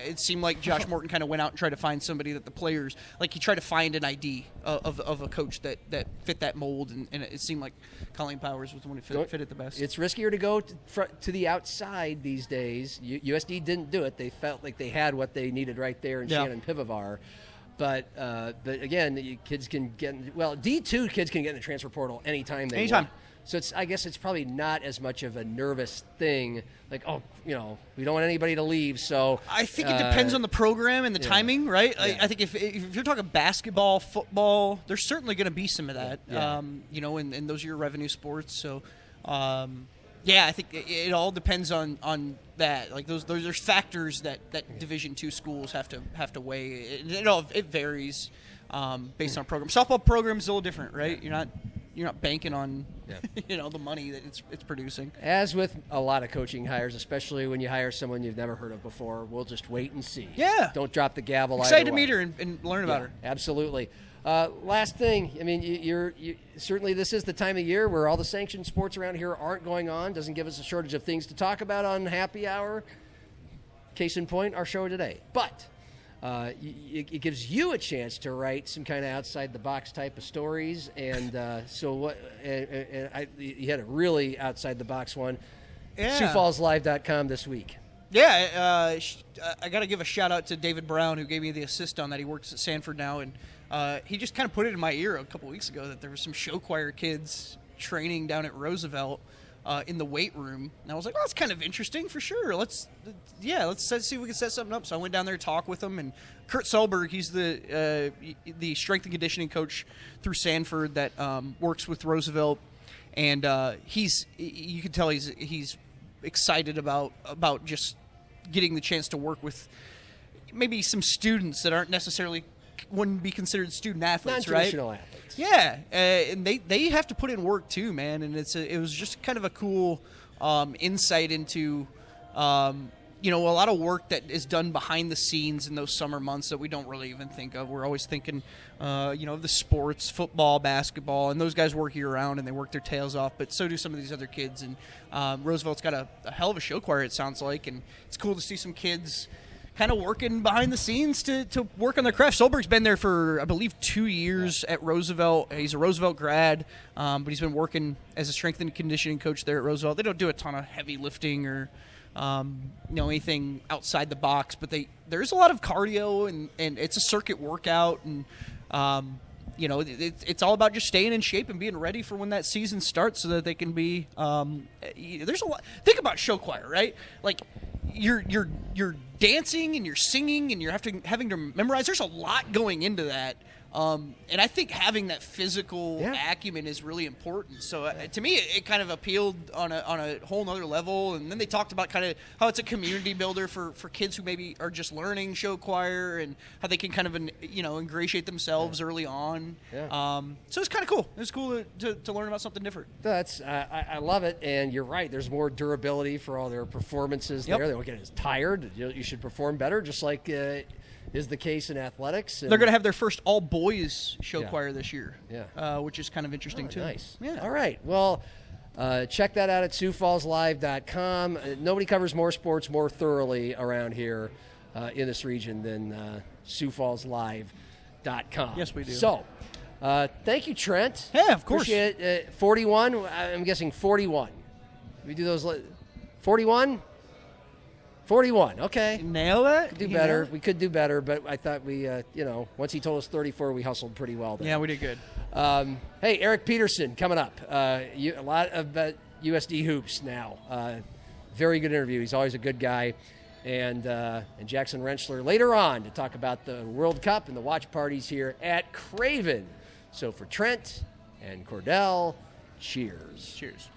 It seemed like Josh Morton kind of went out and tried to find somebody that the players, like he tried to find an ID of a coach that fit that mold, and it seemed like Colleen Powers was the one who fit it the best. It's riskier to go to the outside these days. USD didn't do it. They felt like they had what they needed right there in Shannon Pivovar. But again, kids can get D2 kids can get in the transfer portal anytime they want. So I guess it's probably not as much of a nervous thing. Like, we don't want anybody to leave. So I think it depends on the program and the timing, right? I think if you're talking basketball, football, there's certainly going to be some of that. And those are your revenue sports. So, I think it all depends on that. Like there's factors that Division II schools have to weigh. It varies based on program. Softball program is a little different, right? You're not banking on the money that it's producing. As with a lot of coaching hires, especially when you hire someone you've never heard of before, we'll just wait and see. Yeah. Don't drop the gavel. Excited to meet her and learn about her. Absolutely. Last thing, I mean, you certainly this is the time of year where all the sanctioned sports around here aren't going on. Doesn't give us a shortage of things to talk about on Happy Hour. Case in point, our show today. But it gives you a chance to write some kind of outside-the-box type of stories. And you had a really outside-the-box one. Yeah. SiouxFallsLive.com this week. Yeah, I got to give a shout-out to David Brown, who gave me the assist on that. He works at Sanford now, and he just kind of put it in my ear a couple weeks ago that there were some show choir kids training down at Roosevelt in the weight room. And I was like, well, that's kind of interesting for sure. Let's see if we can set something up. So I went down there to talk with them. And Kurt Selberg, he's the strength and conditioning coach through Sanford that works with Roosevelt. And you can tell he's excited about just getting the chance to work with maybe some students that wouldn't be considered student athletes, non-traditional right? athletes. Yeah, and they have to put in work too, man. And it was just kind of a cool insight into a lot of work that is done behind the scenes in those summer months that we don't really even think of. We're always thinking, of the sports, football, basketball, and those guys work year round and they work their tails off. But so do some of these other kids. And Roosevelt's got a hell of a show choir, it sounds like, and it's cool to see some kids kind of working behind the scenes to work on their craft. Solberg's been there for, I believe, 2 years at Roosevelt. He's a Roosevelt grad, but he's been working as a strength and conditioning coach there at Roosevelt. They don't do a ton of heavy lifting or anything outside the box, but there's a lot of cardio and it's a circuit workout, and it's all about just staying in shape and being ready for when that season starts so that they can be there's a lot. Think about show choir, right? Like you're dancing and you're singing and you're having to memorize. There's a lot going into that. And I think having that physical acumen is really important. So to me, it kind of appealed on a whole nother level. And then they talked about kind of how it's a community builder for kids who maybe are just learning show choir and how they can kind of ingratiate themselves early on. Yeah. So it's kind of cool. It's cool to learn about something different. I love it. And you're right. There's more durability for all their performances there. They don't get as tired. You should perform better, just like is the case in athletics. They're going to have their first all-boys show choir this year, which is kind of interesting, too. Nice. Yeah. All right. Well, check that out at SiouxFallsLive.com. Nobody covers more sports more thoroughly around here in this region than SiouxFallsLive.com. Yes, we do. So, thank you, Trent. Yeah, of course. Appreciate it. 41, I'm guessing 41. We do those 41? 41, okay. Nail that? Could do better. We could do better, but I thought we, once he told us 34, we hustled pretty well there. Yeah, we did good. Hey, Eric Peterson coming up. A lot of USD hoops now. Very good interview. He's always a good guy. And Jackson Rensselaer later on to talk about the World Cup and the watch parties here at Craven. So for Trent and Cordell, cheers. Cheers.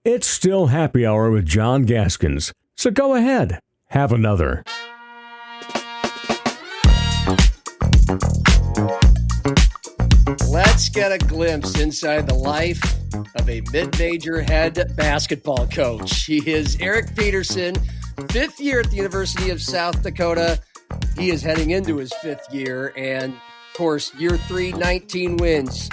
It's still Happy Hour with John Gaskins, so go ahead, have another. Let's get a glimpse inside the life of a mid-major head basketball coach. He is Eric Peterson, 5th year at the University of South Dakota. He is heading into his 5th year, and of course, year 3, 19 wins.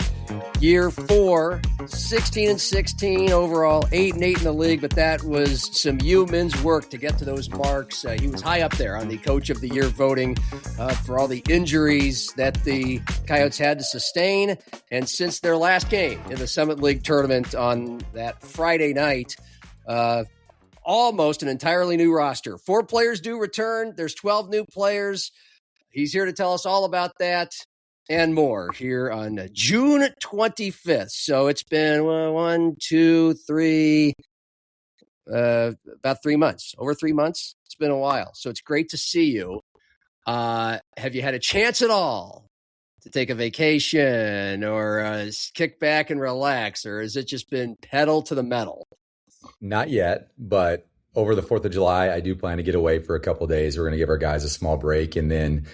Year 4, 16-16 overall, 8-8 in the league, but that was some men's work to get to those marks. He was high up there on the Coach of the Year voting for all the injuries that the Coyotes had to sustain. And since their last game in the Summit League tournament on that Friday night, almost an entirely new roster. 4 players do return. There's 12 new players. He's here to tell us all about that and more here on June 25th. So it's been about 3 months, over 3 months. It's been a while. So it's great to see you. Have you had a chance at all to take a vacation or kick back and relax? Or has it just been pedal to the metal? Not yet, but over the 4th of July, I do plan to get away for a couple of days. We're going to give our guys a small break. And then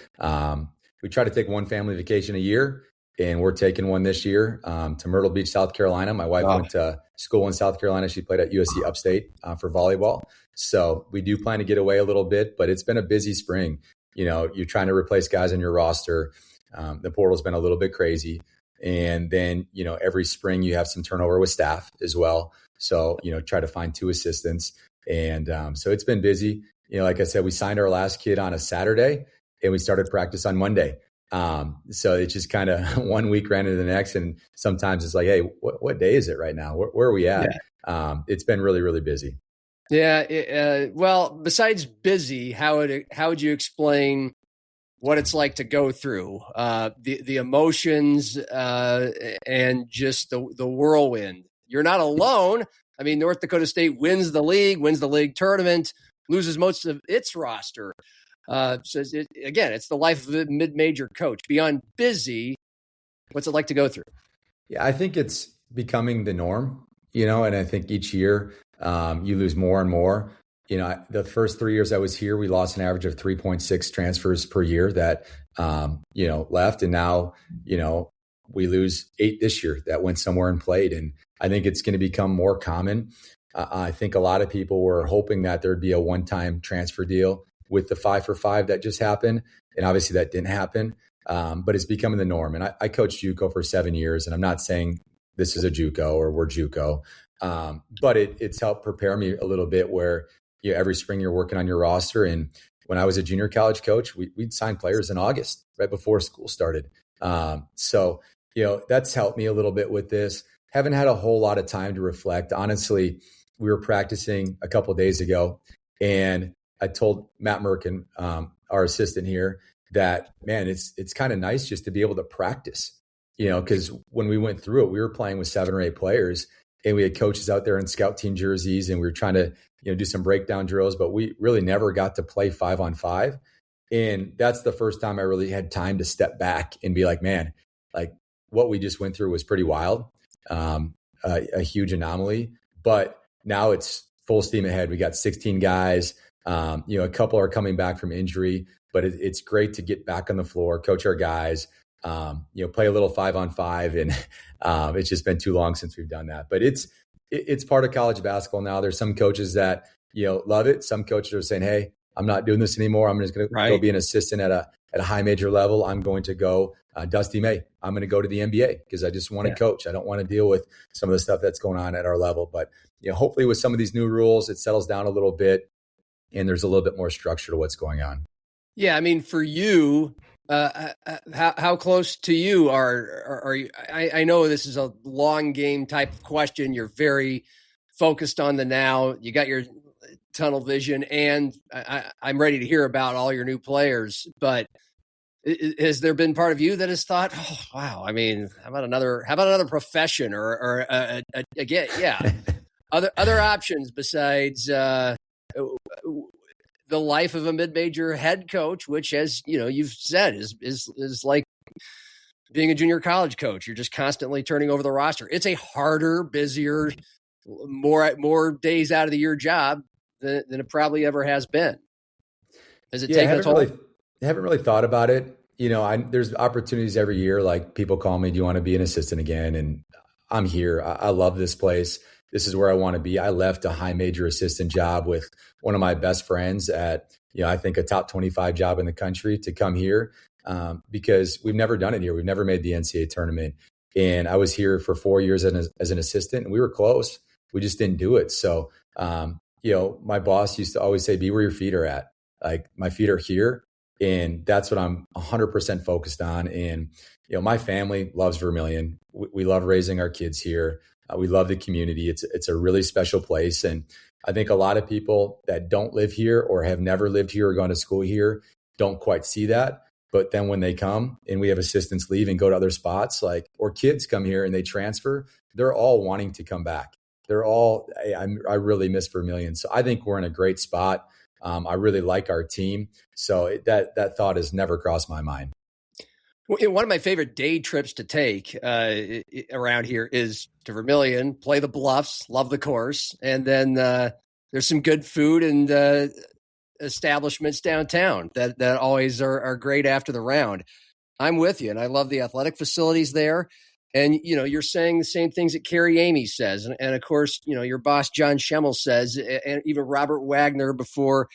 we try to take one family vacation a year, and we're taking one this year to Myrtle Beach, South Carolina. My wife went to school in South Carolina. She played at USC Upstate for volleyball. So we do plan to get away a little bit, but it's been a busy spring. You're trying to replace guys on your roster. The portal's been a little bit crazy. And then, every spring you have some turnover with staff as well. So, try to find 2 assistants. And so it's been busy. Like I said, we signed our last kid on a Saturday and we started practice on Monday. So it's just kind of one week ran into the next. And sometimes it's like, hey, what day is it right now? Where are we at? Yeah. It's been really, really busy. Yeah. Well, besides busy, how would you explain what it's like to go through the emotions and just the whirlwind? You're not alone. I mean, North Dakota State wins the league tournament, loses most of its roster. It's the life of a mid-major coach. Beyond busy, what's it like to go through? Yeah, I think it's becoming the norm, and I think each year you lose more and more. The first 3 years I was here, we lost an average of 3.6 transfers per year that, left. And now, we lose 8 this year that went somewhere and played. And I think it's going to become more common. I think a lot of people were hoping that there'd be a one-time transfer deal with the 5-for-5 that just happened. And obviously that didn't happen. But it's becoming the norm. And I coached JUCO for 7 years, and I'm not saying this is a JUCO or we're JUCO. But it's helped prepare me a little bit where, every spring you're working on your roster. And when I was a junior college coach, we'd sign players in August, right before school started. So that's helped me a little bit with this. Haven't had a whole lot of time to reflect. Honestly, we were practicing a couple of days ago, and I told Matt Merkin, our assistant here, that, man, it's kind of nice just to be able to practice, because when we went through it, we were playing with 7 or 8 players, and we had coaches out there in scout team jerseys, and we were trying to do some breakdown drills, but we really never got to play 5-on-5. And that's the first time I really had time to step back and be like, man, like what we just went through was pretty wild, a huge anomaly. But now it's full steam ahead. We got 16 guys. A couple are coming back from injury, but it's great to get back on the floor, coach our guys, play a little 5-on-5. And it's just been too long since we've done that. But it's part of college basketball now. There's some coaches that, love it. Some coaches are saying, hey, I'm not doing this anymore. I'm just going to go be an assistant at a high major level. I'm going to go Dusty May. I'm going to go to the NBA because I just want to coach. I don't want to deal with some of the stuff that's going on at our level. But, hopefully with some of these new rules, it settles down a little bit and there's a little bit more structure to what's going on. Yeah. I mean, for you, how close to you are you? I know this is a long game type of question. You're very focused on the now. You got your tunnel vision, and I'm ready to hear about all your new players. But has there been part of you that has thought, oh wow, I mean, how about another profession or again, other options besides the life of a mid-major head coach, which, as you've said, is like being a junior college coach. You're just constantly turning over the roster. It's a harder, busier, more days out of the year job than it probably ever has been. Has it taken a toll? I haven't really thought about it. There's opportunities every year. Like people call me, do you want to be an assistant again? And I'm here. I love this place. This is where I want to be. I left a high major assistant job with one of my best friends at, I think a top 25 job in the country to come here because we've never done it here. We've never made the NCAA tournament. And I was here for 4 years as an assistant, and we were close. We just didn't do it. So, my boss used to always say, be where your feet are at. Like my feet are here. And that's what I'm 100% focused on. And, my family loves Vermilion. We love raising our kids here. We love the community. It's a really special place. And I think a lot of people that don't live here or have never lived here or gone to school here don't quite see that. But then when they come and we have assistants leave and go to other spots, or kids come here and they transfer, they're all wanting to come back. They're all, I really miss Vermilion. So I think we're in a great spot. I really like our team. So that thought has never crossed my mind. Well, one of my favorite day trips to take around here is to Vermilion, play the bluffs, love the course. And then there's some good food and establishments downtown that always are great after the round. I'm with you, and I love the athletic facilities there. And, you're saying the same things that Carrie Amy says. And of course, your boss, John Schemmel, says, and even Robert Wagner before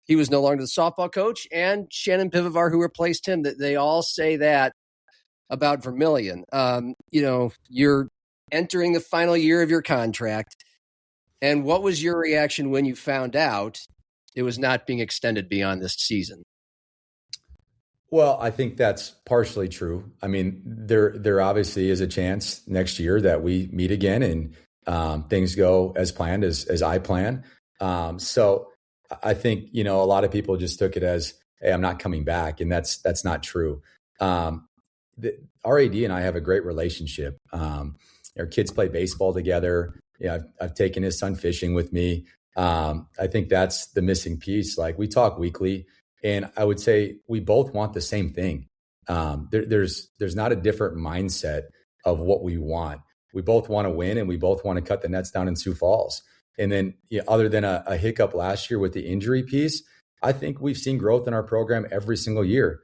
he was no longer the softball coach, and Shannon Pivovar, who replaced him, that they all say that about Vermillion. You're entering the final year of your contract. And what was your reaction when you found out it was not being extended beyond this season? Well, I think that's partially true. I mean, there obviously is a chance next year that we meet again and things go as planned, as I plan. So I think, a lot of people just took it as, hey, I'm not coming back. And that's not true. Our AD and I have a great relationship. Our kids play baseball together. I've taken his son fishing with me. I think that's the missing piece. Like, we talk weekly. And I would say we both want the same thing. There's not a different mindset of what we want. We both want to win, and we both want to cut the nets down in Sioux Falls. And then, other than a hiccup last year with the injury piece, I think we've seen growth in our program every single year.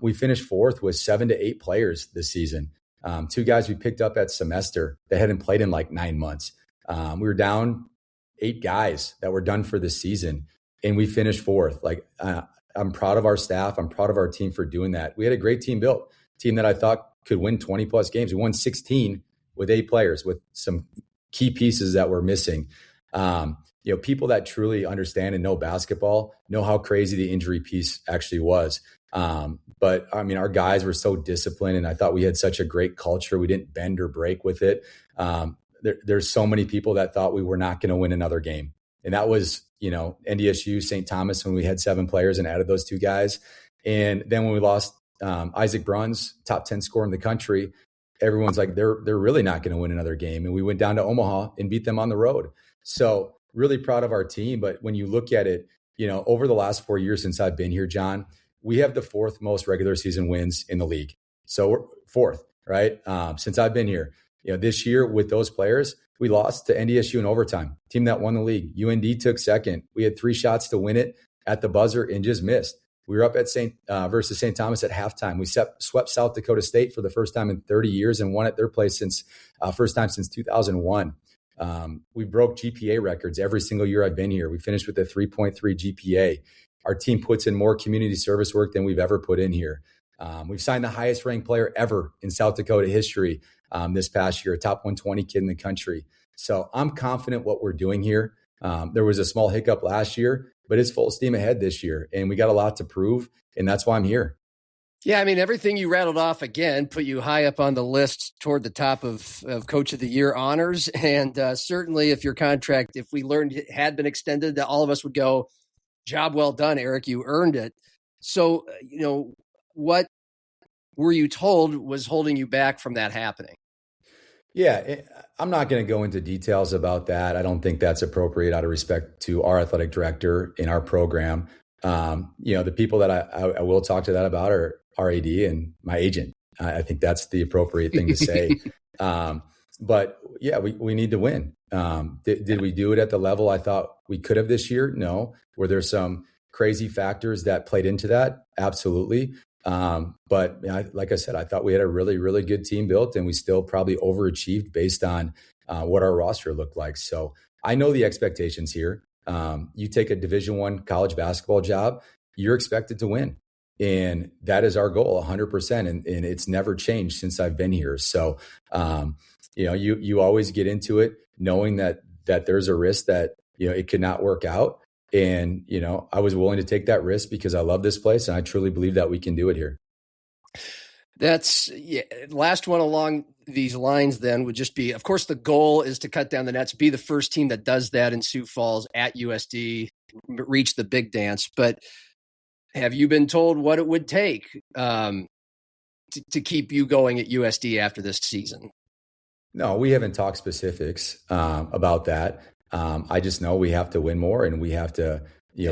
We finished fourth with 7 to 8 players this season. 2 guys we picked up at semester that hadn't played in like 9 months. We were down 8 guys that were done for the season, and we finished fourth. Like, I'm proud of our staff. I'm proud of our team for doing that. We had a great team built, team that I thought could win 20 plus games. We won 16 with 8 players with some key pieces that were missing. People that truly understand and know basketball know how crazy the injury piece actually was. But I mean, our guys were so disciplined, and I thought we had such a great culture. We didn't bend or break with it. There's so many people that thought we were not going to win another game. And that was, NDSU, St. Thomas, when we had 7 players and added those 2 guys. And then when we lost Isaac Bruns, top 10 scorer in the country, everyone's like, they're really not going to win another game. And we went down to Omaha and beat them on the road. So really proud of our team. But when you look at it, over the last 4 years since I've been here, John, we have the 4th most regular season wins in the league. So we're 4th, right? Since I've been here. This year with those players, we lost to NDSU in overtime, team that won the league. UND took second. We had 3 shots to win it at the buzzer and just missed. We were up at versus St. Thomas at halftime. We swept South Dakota State for the first time in 30 years and won at their place since first time since 2001. We broke GPA records every single year I've been here. We finished with a 3.3 GPA. Our team puts in more community service work than we've ever put in here. We've signed the highest ranked player ever in South Dakota history this past year, a top 120 kid in the country. So I'm confident what we're doing here. There was a small hiccup last year, but it's full steam ahead this year. And we got a lot to prove. And that's why I'm here. Yeah, I mean, everything you rattled off again put you high up on the list toward the top of Coach of the Year honors. And certainly if your contract, if we learned it had been extended, all of us would go, job well done, Eric, you earned it. So, what were you told was holding you back from that happening? Yeah, I'm not going to go into details about that. I don't think that's appropriate out of respect to our athletic director in our program. The people that I will talk to that about are our AD and my agent. I think that's the appropriate thing to say. But yeah, we need to win. Did we do it at the level I thought we could have this year? No. Were there some crazy factors that played into that? Absolutely. But like I said, I thought we had a really, really good team built, and we still probably overachieved based on what our roster looked like. So I know the expectations here. You take a Division I college basketball job, you're expected to win. And that is our goal 100%. And it's never changed since I've been here. So, you always get into it knowing that there's a risk that, it could not work out. And, I was willing to take that risk because I love this place and I truly believe that we can do it here. Last one along these lines then would just be, of course, the goal is to cut down the nets, be the first team that does that in Sioux Falls at USD, reach the big dance. But have you been told what it would take to keep you going at USD after this season? No, we haven't talked specifics about that. I just know we have to win more and we have to,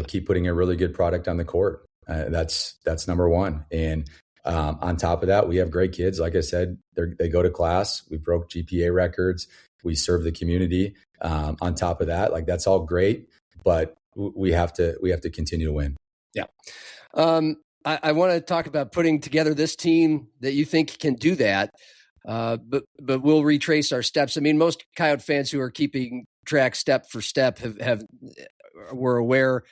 keep putting a really good product on the court. That's number one. And on top of that, we have great kids. Like I said, they go to class. We broke GPA records. We serve the community. On top of that, that's all great, but we have to continue to win. Yeah. I want to talk about putting together this team that you think can do that. But we'll retrace our steps. I mean, most Coyote fans who are keeping track step for step were aware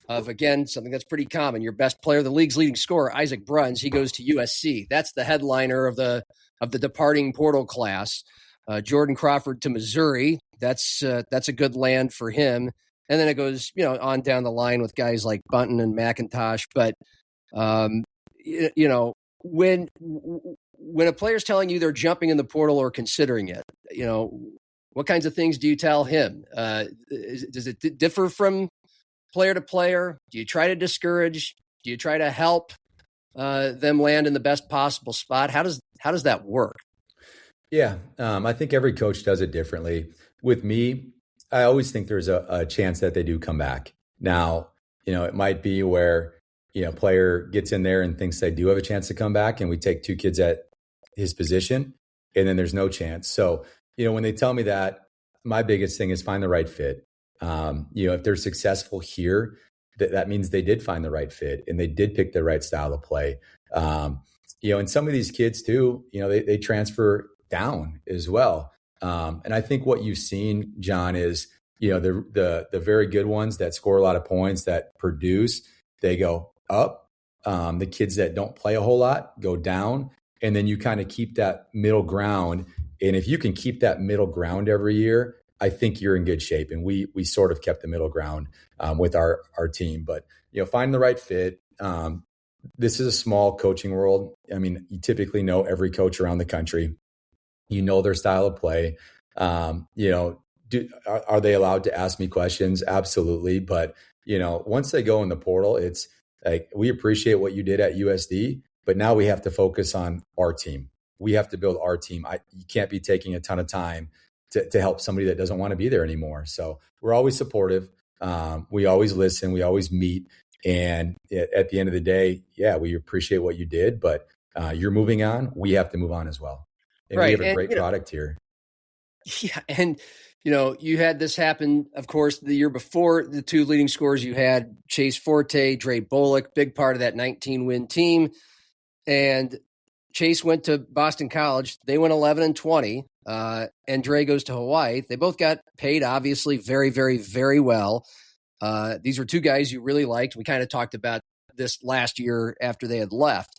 of, again, something that's pretty common. Your best player, the league's leading scorer, Isaac Bruns, he goes to USC. That's the headliner of the departing portal class. Jordan Crawford to Missouri. That's a good land for him. And then it goes, on down the line with guys like Bunton and McIntosh. But when a player's telling you they're jumping in the portal or considering it, what kinds of things do you tell him? Does it differ from player to player? Do you try to discourage? Do you try to help them land in the best possible spot? How does that work? Yeah, I think every coach does it differently. With me, I always think there's a chance that they do come back. Now, it might be where, player gets in there and thinks they do have a chance to come back, and we take two kids at his position, and then there's no chance. So, when they tell me that, my biggest thing is find the right fit. If they're successful here, that means they did find the right fit and they did pick the right style of play. And some of these kids too, they transfer down as well. And I think what you've seen, John, is, the very good ones that score a lot of points, that produce, they go up. The kids that don't play a whole lot go down. And then you kind of keep that middle ground. And if you can keep that middle ground every year, I think you're in good shape. And we sort of kept the middle ground with our team. But, find the right fit. This is a small coaching world. I mean, you typically know every coach around the country. You know their style of play. Are they allowed to ask me questions? Absolutely. But, once they go in the portal, it's like, we appreciate what you did at USD, but now we have to focus on our team. We have to build our team. You can't be taking a ton of time to help somebody that doesn't want to be there anymore. So we're always supportive. We always listen. We always meet. And at the end of the day, yeah, we appreciate what you did, but you're moving on. We have to move on as well. And right. We have a great product here. Yeah. And, you had this happen, of course, the year before. The two leading scorers you had, Chase Forte, Dre Bullock, big part of that 19-win team. And Chase went to Boston College. They went 11-20. And Dre goes to Hawaii. They both got paid, obviously, very, very, very well. These were two guys you really liked. We kind of talked about this last year after they had left.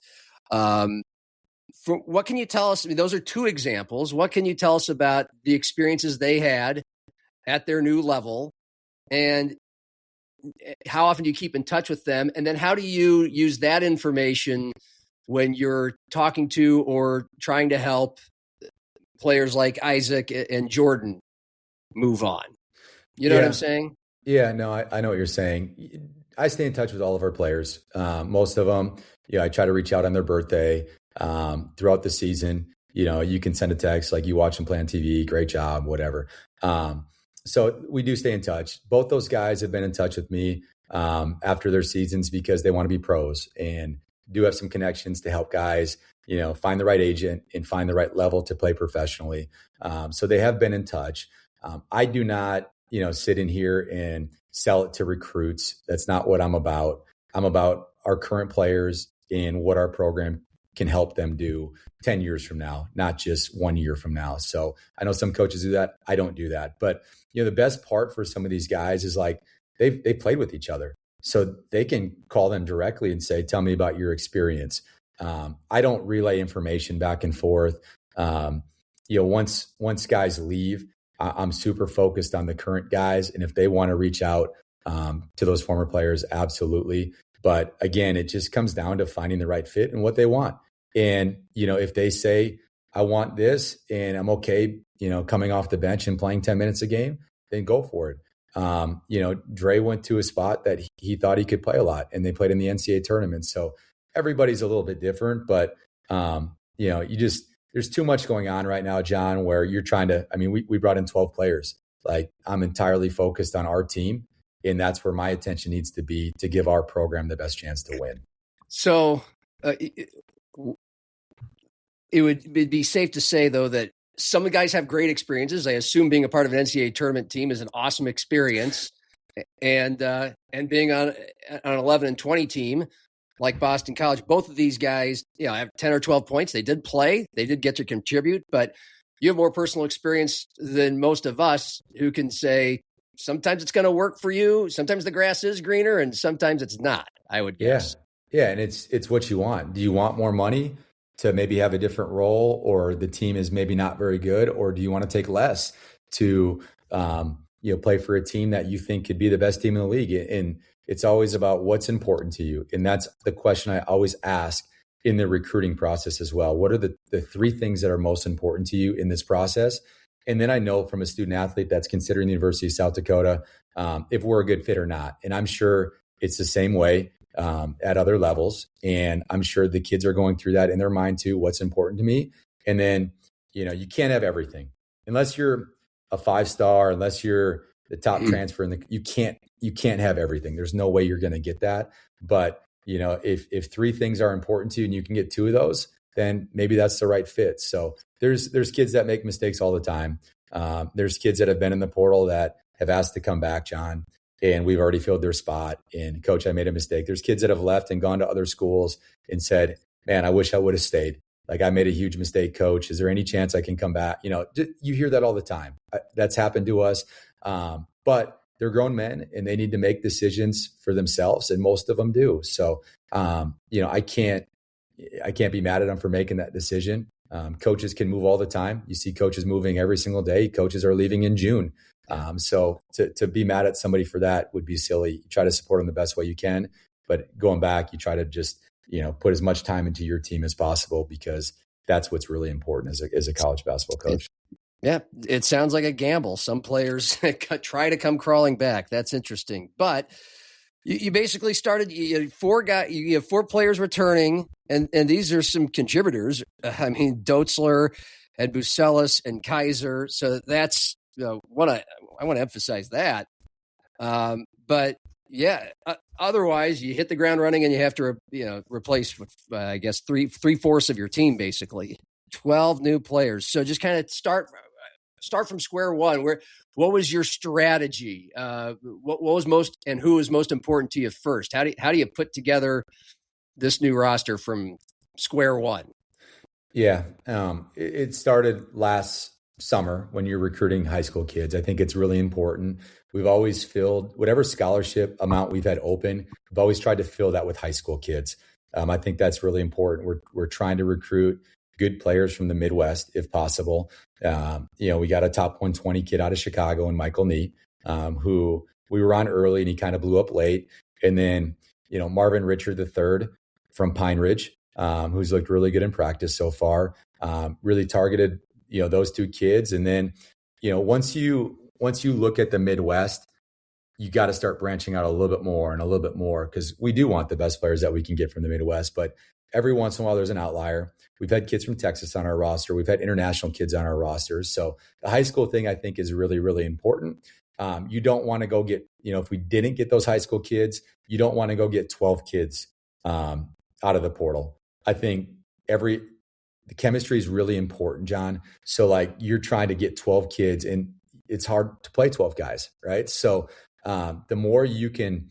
What can you tell us? I mean, those are two examples. What can you tell us about the experiences they had at their new level, and how often do you keep in touch with them? And then how do you use that information when you're talking to or trying to help players like Isaac and Jordan move on? You know what I'm saying? Yeah, no, I know what you're saying. I stay in touch with all of our players. Most of them, I try to reach out on their birthday. Throughout the season, you can send a text like, you watch them play on TV, great job, whatever. So we do stay in touch. Both those guys have been in touch with me after their seasons because they want to be pros and do have some connections to help guys, find the right agent and find the right level to play professionally. So they have been in touch. I do not, sit in here and sell it to recruits. That's not what I'm about. I'm about our current players and what our program can help them do 10 years from now, not just 1 year from now. So I know some coaches do that. I don't do that. But, the best part for some of these guys is like they played with each other. So they can call them directly and say, tell me about your experience. I don't relay information back and forth. Once guys leave, I'm super focused on the current guys. And if they want to reach out to those former players, absolutely. But again, it just comes down to finding the right fit and what they want. And, if they say, I want this and I'm okay, coming off the bench and playing 10 minutes a game, then go for it. Dre went to a spot that he thought he could play a lot and they played in the NCAA tournament. So everybody's a little bit different, but, there's too much going on right now, John, where you're trying to, we brought in 12 players. Like, I'm entirely focused on our team. And that's where my attention needs to be to give our program the best chance to win. So it would be safe to say, though, that some of the guys have great experiences. I assume being a part of an NCAA tournament team is an awesome experience. And being on an 11-20 team, like Boston College. Both of these guys, have 10 or 12 points. They did play. They did get to contribute, but you have more personal experience than most of us who can say sometimes it's going to work for you. Sometimes the grass is greener and sometimes it's not, I would guess. Yeah. And it's what you want. Do you want more money to maybe have a different role, or the team is maybe not very good? Or do you want to take less to, play for a team that you think could be the best team in the league? And it's always about what's important to you. And that's the question I always ask in the recruiting process as well. What are the three things that are most important to you in this process? And then I know from a student athlete that's considering the University of South Dakota, if we're a good fit or not. And I'm sure it's the same way at other levels. And I'm sure the kids are going through that in their mind too. What's important to me? And then, you can't have everything unless you're a 5-star, unless you're the top transfer you can't have everything. There's no way you're going to get that. But if three things are important to you and you can get two of those, then maybe that's the right fit. So there's kids that make mistakes all the time. There's kids that have been in the portal that have asked to come back, John, and we've already filled their spot. And coach, I made a mistake. There's kids that have left and gone to other schools and said, man, I wish I would have stayed. Like, I made a huge mistake, coach. Is there any chance I can come back? You hear that all the time. That's happened to us. But they're grown men and they need to make decisions for themselves. And most of them do. So, I can't be mad at them for making that decision. Coaches can move all the time. You see coaches moving every single day. Coaches are leaving in June. So to be mad at somebody for that would be silly. You try to support them the best way you can, but going back, you try to just, put as much time into your team as possible, because that's what's really important as a college basketball coach. Yeah, it sounds like a gamble. Some players try to come crawling back. That's interesting. But you basically started, you have 4 players returning, and these are some contributors. I mean, Doetzler and Bucelis and Kaiser. So that's I want to emphasize that. But yeah, otherwise you hit the ground running and you have to replace I guess 3/4 of your team, basically 12 new players. So just kind of start from square one. What was your strategy? What was most, and who was most important to you first? How do you put together this new roster from square one? Yeah, it started last summer when you're recruiting high school kids. I think it's really important. We've always filled whatever scholarship amount we've had open. We've always tried to fill that with high school kids. I think that's really important. We're trying to recruit good players from the Midwest if possible. We got a top 120 kid out of Chicago and Michael Nee, who we were on early and he kind of blew up late. And then, Marvin Richard III from Pine Ridge, who's looked really good in practice so far, really targeted, those 2 kids. And then, once you look at the Midwest, you got to start branching out a little bit more, because we do want the best players that we can get from the Midwest. But every once in a while, there's an outlier. We've had kids from Texas on our roster. We've had international kids on our rosters. So the high school thing, I think, is really, really important. You don't want to go get, if we didn't get those high school kids, you don't want to go get 12 kids out of the portal. I think the chemistry is really important, John. So you're trying to get 12 kids and it's hard to play 12 guys, right? So the more you can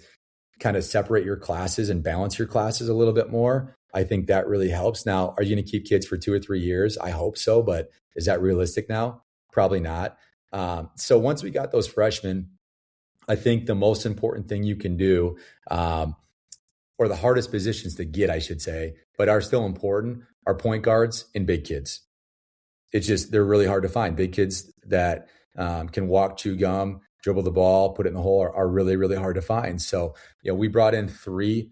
kind of separate your classes and balance your classes a little bit more, I think that really helps. Now, are you going to keep kids for 2 or 3 years? I hope so, but is that realistic now? Probably not. So once we got those freshmen, I think the most important thing you can do, or the hardest positions to get, I should say, but are still important, are point guards and big kids. It's just, they're really hard to find. Big kids that can walk, chew gum, dribble the ball, put it in the hole are really, really hard to find. So, we brought in 3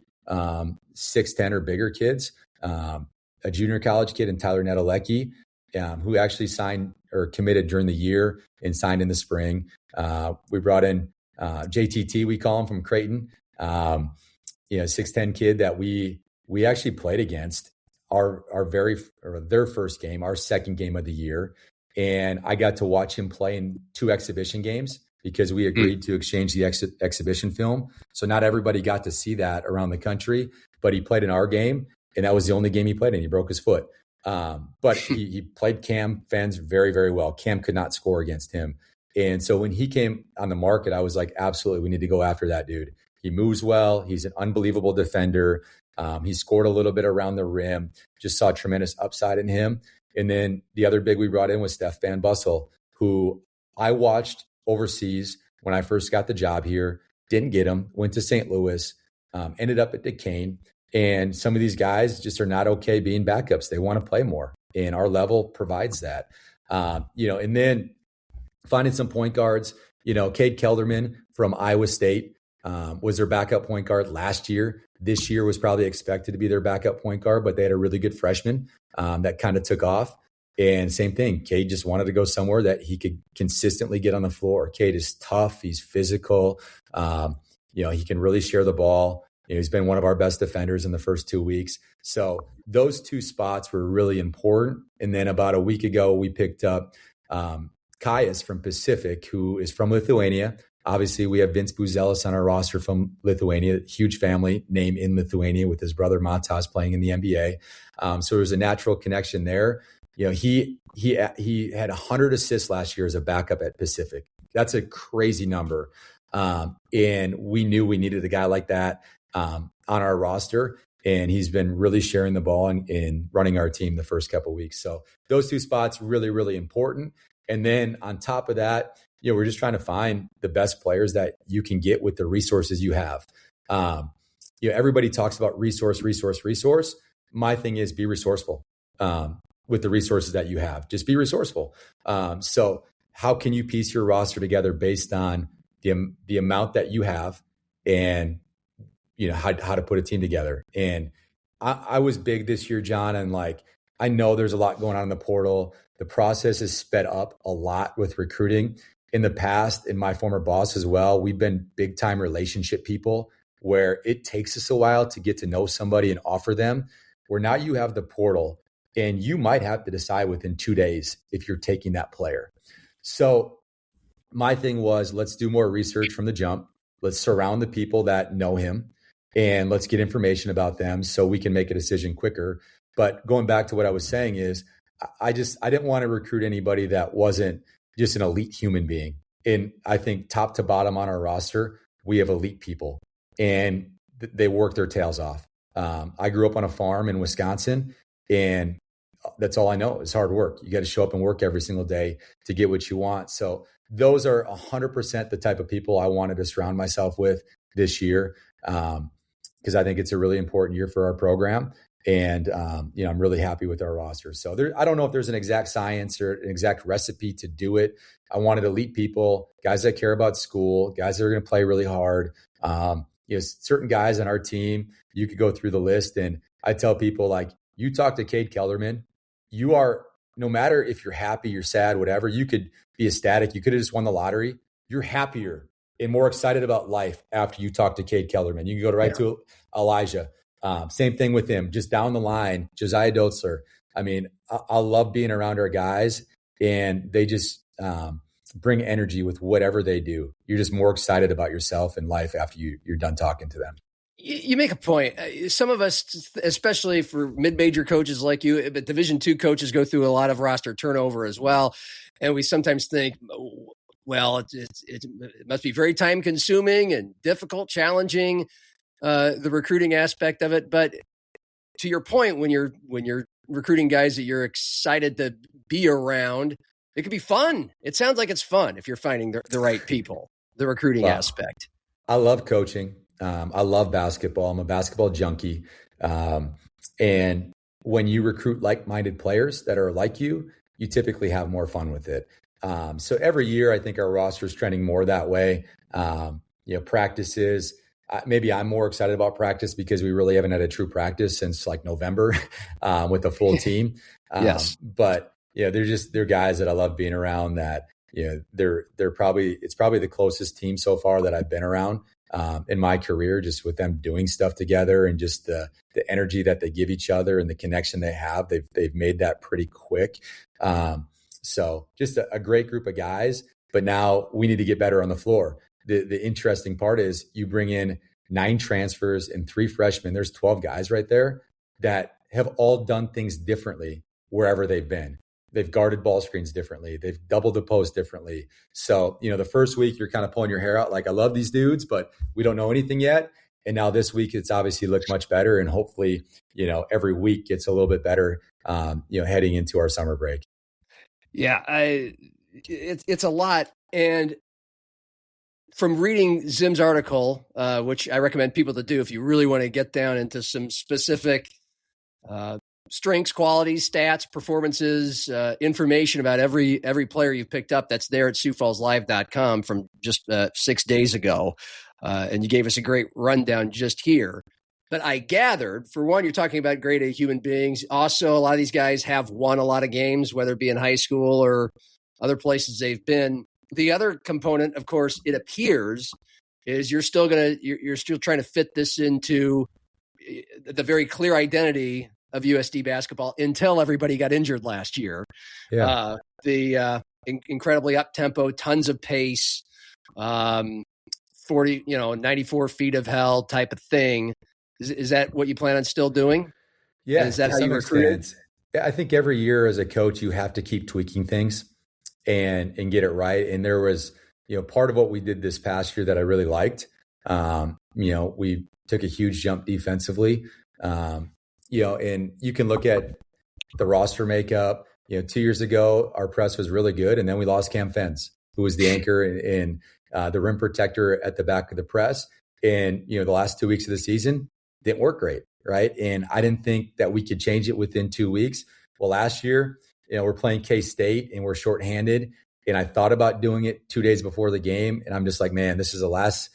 6'10" or bigger kids, a junior college kid in Tyler Nedelecki, who actually signed or committed during the year and signed in the spring. We brought in JTT, we call him, from Creighton, 6'10" kid that we actually played against their first game, our second game of the year. And I got to watch him play in 2 exhibition games because we agreed to exchange the exhibition film. So not everybody got to see that around the country, but he played in our game, and that was the only game he played in. He broke his foot. But he played Cam fans very, very well. Cam could not score against him. And so when he came on the market, I was like, absolutely, we need to go after that dude. He moves well. He's an unbelievable defender. He scored a little bit around the rim, just saw tremendous upside in him. And then the other big we brought in was Steph Van Bussel, who I watched overseas when I first got the job here, didn't get him, went to St. Louis, ended up at Duquesne. And some of these guys just are not okay being backups. They want to play more. And our level provides that. And then finding some point guards, Cade Kelderman from Iowa State was their backup point guard last year. This year was probably expected to be their backup point guard, but they had a really good freshman that kind of took off. And same thing, Cade just wanted to go somewhere that he could consistently get on the floor. Cade is tough. He's physical. He can really share the ball. He's been one of our best defenders in the first 2 weeks. So those two spots were really important. And then about a week ago, we picked up Caius from Pacific, who is from Lithuania. Obviously, we have Vince Buzelis on our roster from Lithuania, huge family name in Lithuania with his brother Matas playing in the NBA. So there's a natural connection there. He had 100 assists last year as a backup at Pacific. That's a crazy number. And we knew we needed a guy like that on our roster. And he's been really sharing the ball and running our team the first couple of weeks. So those two spots really, really important. And then on top of that, we're just trying to find the best players that you can get with the resources you have. Everybody talks about resource. My thing is be resourceful with the resources that you have. Just be resourceful. So how can you piece your roster together based on the amount that you have and how to put a team together? And I was big this year, John, and I know there's a lot going on in the portal. The process is sped up a lot with recruiting. In the past, and my former boss as well, we've been big time relationship people where it takes us a while to get to know somebody and offer them, where now you have the portal and you might have to decide within 2 days if you're taking that player. So my thing was, let's do more research from the jump. Let's surround the people that know him and let's get information about them so we can make a decision quicker. But going back to what I was saying is I didn't want to recruit anybody that wasn't just an elite human being. And I think top to bottom on our roster, we have elite people and they work their tails off. I grew up on a farm in Wisconsin, and that's all I know is hard work. You got to show up and work every single day to get what you want. So those are 100% the type of people I wanted to surround myself with this year, because I think it's a really important year for our program. And, I'm really happy with our roster. So I don't know if there's an exact science or an exact recipe to do it. I wanted elite people, guys that care about school, guys that are going to play really hard. Certain guys on our team, you could go through the list, and I tell people, you talk to Cade Kelderman, you are, no matter if you're happy, you're sad, whatever, you could be ecstatic. You could have just won the lottery. You're happier and more excited about life after you talk to Cade Kelderman. You can go right to Elijah. Same thing with him, just down the line, Josiah Dotzler. I mean, I love being around our guys, and they just bring energy with whatever they do. You're just more excited about yourself and life after you're done talking to them. You make a point. Some of us, especially for mid-major coaches like you, but Division II coaches go through a lot of roster turnover as well. And we sometimes think, well, it must be very time-consuming and difficult, challenging, the recruiting aspect of it. But to your point, when you're recruiting guys that you're excited to be around, it could be fun. It sounds like it's fun if you're finding the right people, the recruiting aspect. I love coaching. I love basketball. I'm a basketball junkie. And when you recruit like-minded players that are like you typically have more fun with it. So every year, I think our roster is trending more that way. Practices, maybe I'm more excited about practice because we really haven't had a true practice since November with the full team. Yes. But they're guys that I love being around that, it's probably the closest team so far that I've been around in my career, just with them doing stuff together and just the energy that they give each other and the connection they have. They've made that pretty quick. So just a great group of guys, but now we need to get better on the floor. The interesting part is you bring in 9 transfers and 3 freshmen. There's 12 guys right there that have all done things differently wherever they've been. They've guarded ball screens differently. They've doubled the post differently. So, the first week you're kind of pulling your hair out. I love these dudes, but we don't know anything yet. And now this week, it's obviously looked much better. And hopefully, every week gets a little bit better, heading into our summer break. Yeah, it's a lot. And from reading Zim's article, which I recommend people to do if you really want to get down into some specific strengths, qualities, stats, performances, information about every player you've picked up, that's there at SiouxFallsLive.com from just 6 days ago. And you gave us a great rundown just here. But I gathered, for one, you're talking about grade A human beings. Also, a lot of these guys have won a lot of games, whether it be in high school or other places they've been. The other component, of course, it appears, is you're still trying to fit this into the very clear identity of USD basketball until everybody got injured last year. Yeah. Incredibly up tempo, tons of pace, 94 feet of hell type of thing. Is that what you plan on still doing? Yeah. And is that how you recruit? I think every year as a coach, you have to keep tweaking things and get it right. And there was, part of what we did this past year that I really liked. We took a huge jump defensively. And you can look at the roster makeup. 2 years ago, our press was really good. And then we lost Cam Fens, who was the anchor and the rim protector at the back of the press. And, the last 2 weeks of the season didn't work great. Right. And I didn't think that we could change it within 2 weeks. Well, last year, we're playing K-State and we're shorthanded. And I thought about doing it 2 days before the game. And I'm just like, man, this is the last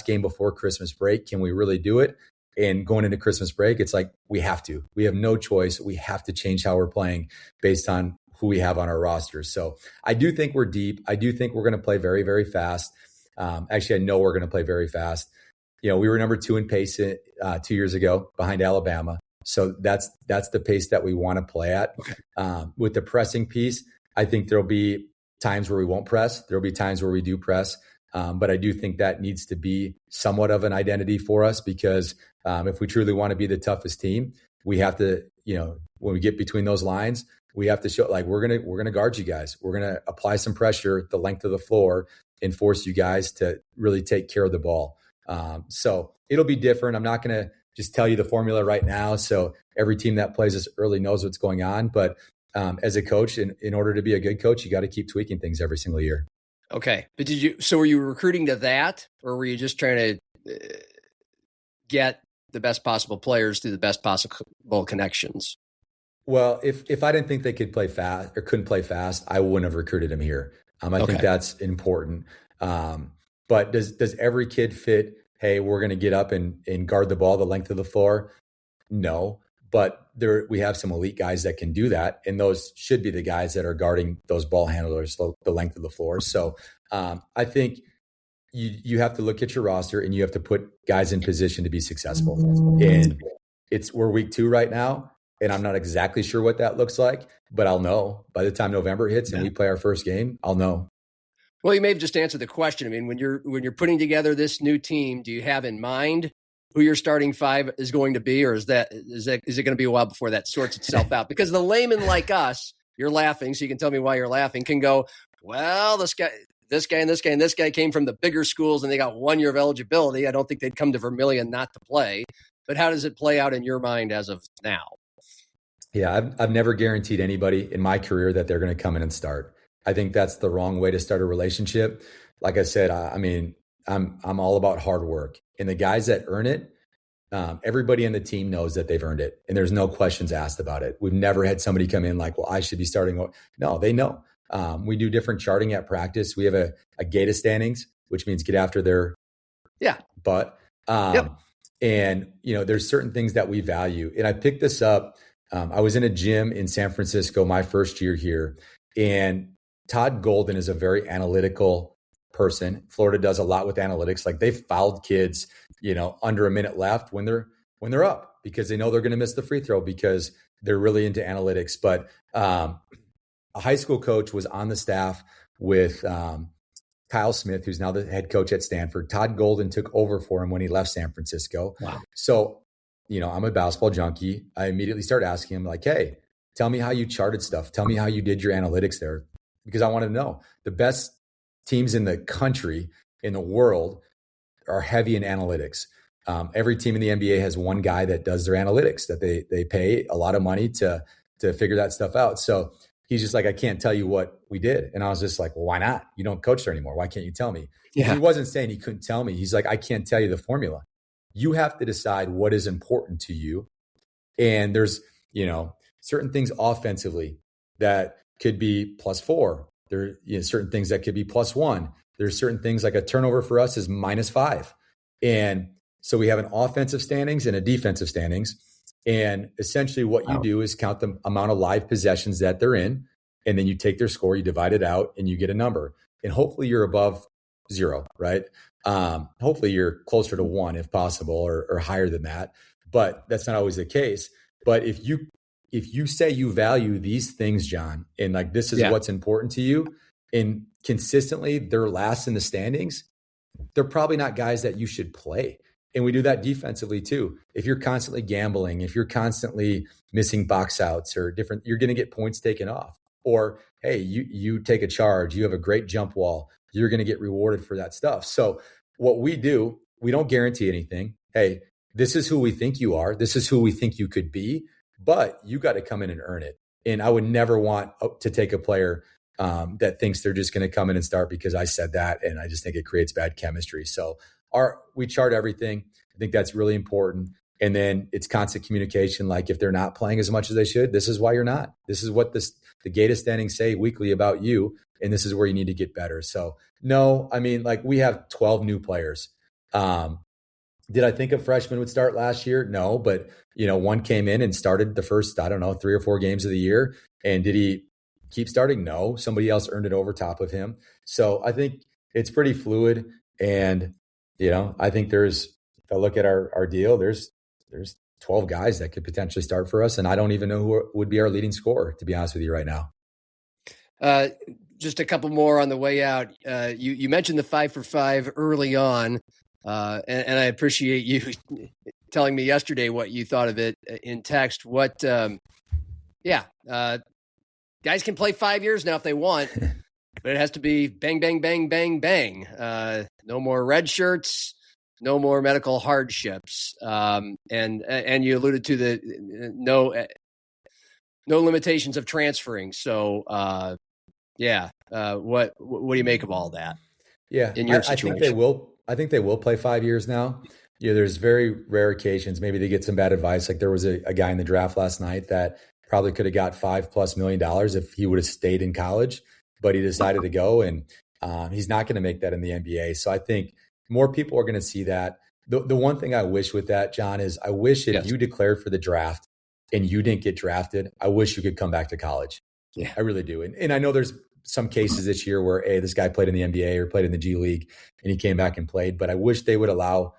game before Christmas break. Can we really do it? And going into Christmas break, it's like, we have to. We have no choice. We have to change how we're playing based on who we have on our roster. So I do think we're deep. I do think we're going to play very, very fast. Actually, I know we're going to play very fast. We were number 2 in pace 2 years ago behind Alabama. So that's the pace that we want to play at. Okay. With the pressing piece, I think there'll be times where we won't press. There'll be times where we do press. But I do think that needs to be somewhat of an identity for us because if we truly want to be the toughest team, we have to, when we get between those lines, we have to show like we're gonna guard you guys. We're gonna apply some pressure the length of the floor and force you guys to really take care of the ball. So it'll be different. I'm not gonna just tell you the formula right now. So every team that plays us early knows what's going on. But as a coach, in order to be a good coach, you got to keep tweaking things every single year. Okay. But were you recruiting to that, or were you just trying to get the best possible players through the best possible connections? Well, if I didn't think they could play fast or couldn't play fast, I wouldn't have recruited them here. I think that's important. But does every kid fit, hey, we're going to get up and guard the ball the length of the floor? No. But we have some elite guys that can do that. And those should be the guys that are guarding those ball handlers the length of the floor. So I think you have to look at your roster and you have to put guys in position to be successful. And we're week 2 right now. And I'm not exactly sure what that looks like, but I'll know by the time November hits and we play our first game, I'll know. Well, you may have just answered the question. I mean, when you're putting together this new team, do you have in mind who your starting 5 is going to be, or is it going to be a while before that sorts itself out? Because the layman like us, you're laughing, so you can tell me why you're laughing, can go, well, this guy, and this guy came from the bigger schools and they got 1 year of eligibility. I don't think they'd come to Vermilion not to play. But how does it play out in your mind as of now? Yeah, I've never guaranteed anybody in my career that they're going to come in and start. I think that's the wrong way to start a relationship. Like I said, I'm all about hard work. And the guys that earn it, everybody on the team knows that they've earned it. And there's no questions asked about it. We've never had somebody come in like, well, I should be starting. No, they know. We do different charting at practice. We have a gate of standings, which means get after their butt. And, there's certain things that we value. And I picked this up. I was in a gym in San Francisco my first year here. And Todd Golden is a very analytical person. Florida does a lot with analytics. Like they've fouled kids, under a minute left when they're up because they know they're going to miss the free throw because they're really into analytics. But a high school coach was on the staff with Kyle Smith, who's now the head coach at Stanford. Todd Golden took over for him when he left San Francisco. Wow. So, I'm a basketball junkie. I immediately start asking him like, hey, tell me how you charted stuff. Tell me how you did your analytics there. Because I want to know. The best teams in the country, in the world, are heavy in analytics. Every team in the NBA has one guy that does their analytics, that they pay a lot of money to figure that stuff out. So he's just like, I can't tell you what we did. And I was just like, well, why not? You don't coach there anymore. Why can't you tell me? Yeah. He wasn't saying he couldn't tell me. He's like, I can't tell you the formula. You have to decide what is important to you. And there's, certain things offensively that could be +4. There are certain things that could be +1. There's certain things like a turnover for us is -5. And so we have an offensive standings and a defensive standings. And essentially what you do is count the amount of live possessions that they're in. And then you take their score, you divide it out, and you get a number. And hopefully you're above 0, right? Hopefully you're closer to 1 if possible, or higher than that. But that's not always the case. But if you say you value these things, John, and like this is what's important to you, and consistently they're last in the standings, they're probably not guys that you should play. And we do that defensively too. If you're constantly gambling, if you're constantly missing box outs or different, you're going to get points taken off. Or, hey, you take a charge, you have a great jump wall, you're going to get rewarded for that stuff. So what we do, we don't guarantee anything. Hey, this is who we think you are. This is who we think you could be, but you got to come in and earn it. And I would never want to take a player that thinks they're just going to come in and start because I said that. And I just think it creates bad chemistry. So we chart everything. I think that's really important. And then it's constant communication. Like if they're not playing as much as they should, this is why you're not. This is what the Gata standings say weekly about you. And this is where you need to get better. So no, I mean, like we have 12 new players. Did I think a freshman would start last year? No, but one came in and started the first, 3 or 4 games of the year. And did he keep starting? No, somebody else earned it over top of him. So I think it's pretty fluid. And, I think if I look at our deal, there's 12 guys that could potentially start for us. And I don't even know who would be our leading scorer, to be honest with you right now. Just a couple more on the way out. You mentioned the 5 for 5 early on. And I appreciate you telling me yesterday what you thought of it in text. Guys can play 5 years now if they want, but it has to be bang, bang, bang, bang, bang. No more red shirts, no more medical hardships. And you alluded to the no limitations of transferring. So, what do you make of all that? Yeah, in your situation? I think they will play 5 years now. There's very rare occasions. Maybe they get some bad advice. Like there was a guy in the draft last night that probably could have got $5+ million if he would have stayed in college, but he decided to go, and he's not going to make that in the NBA. So I think more people are going to see that. The one thing I wish with that, John, is I wish if you declared for the draft and you didn't get drafted, I wish you could come back to college. Yeah, I really do. And I know there's some cases this year where, hey, this guy played in the NBA or played in the G League and he came back and played. But I wish they would allow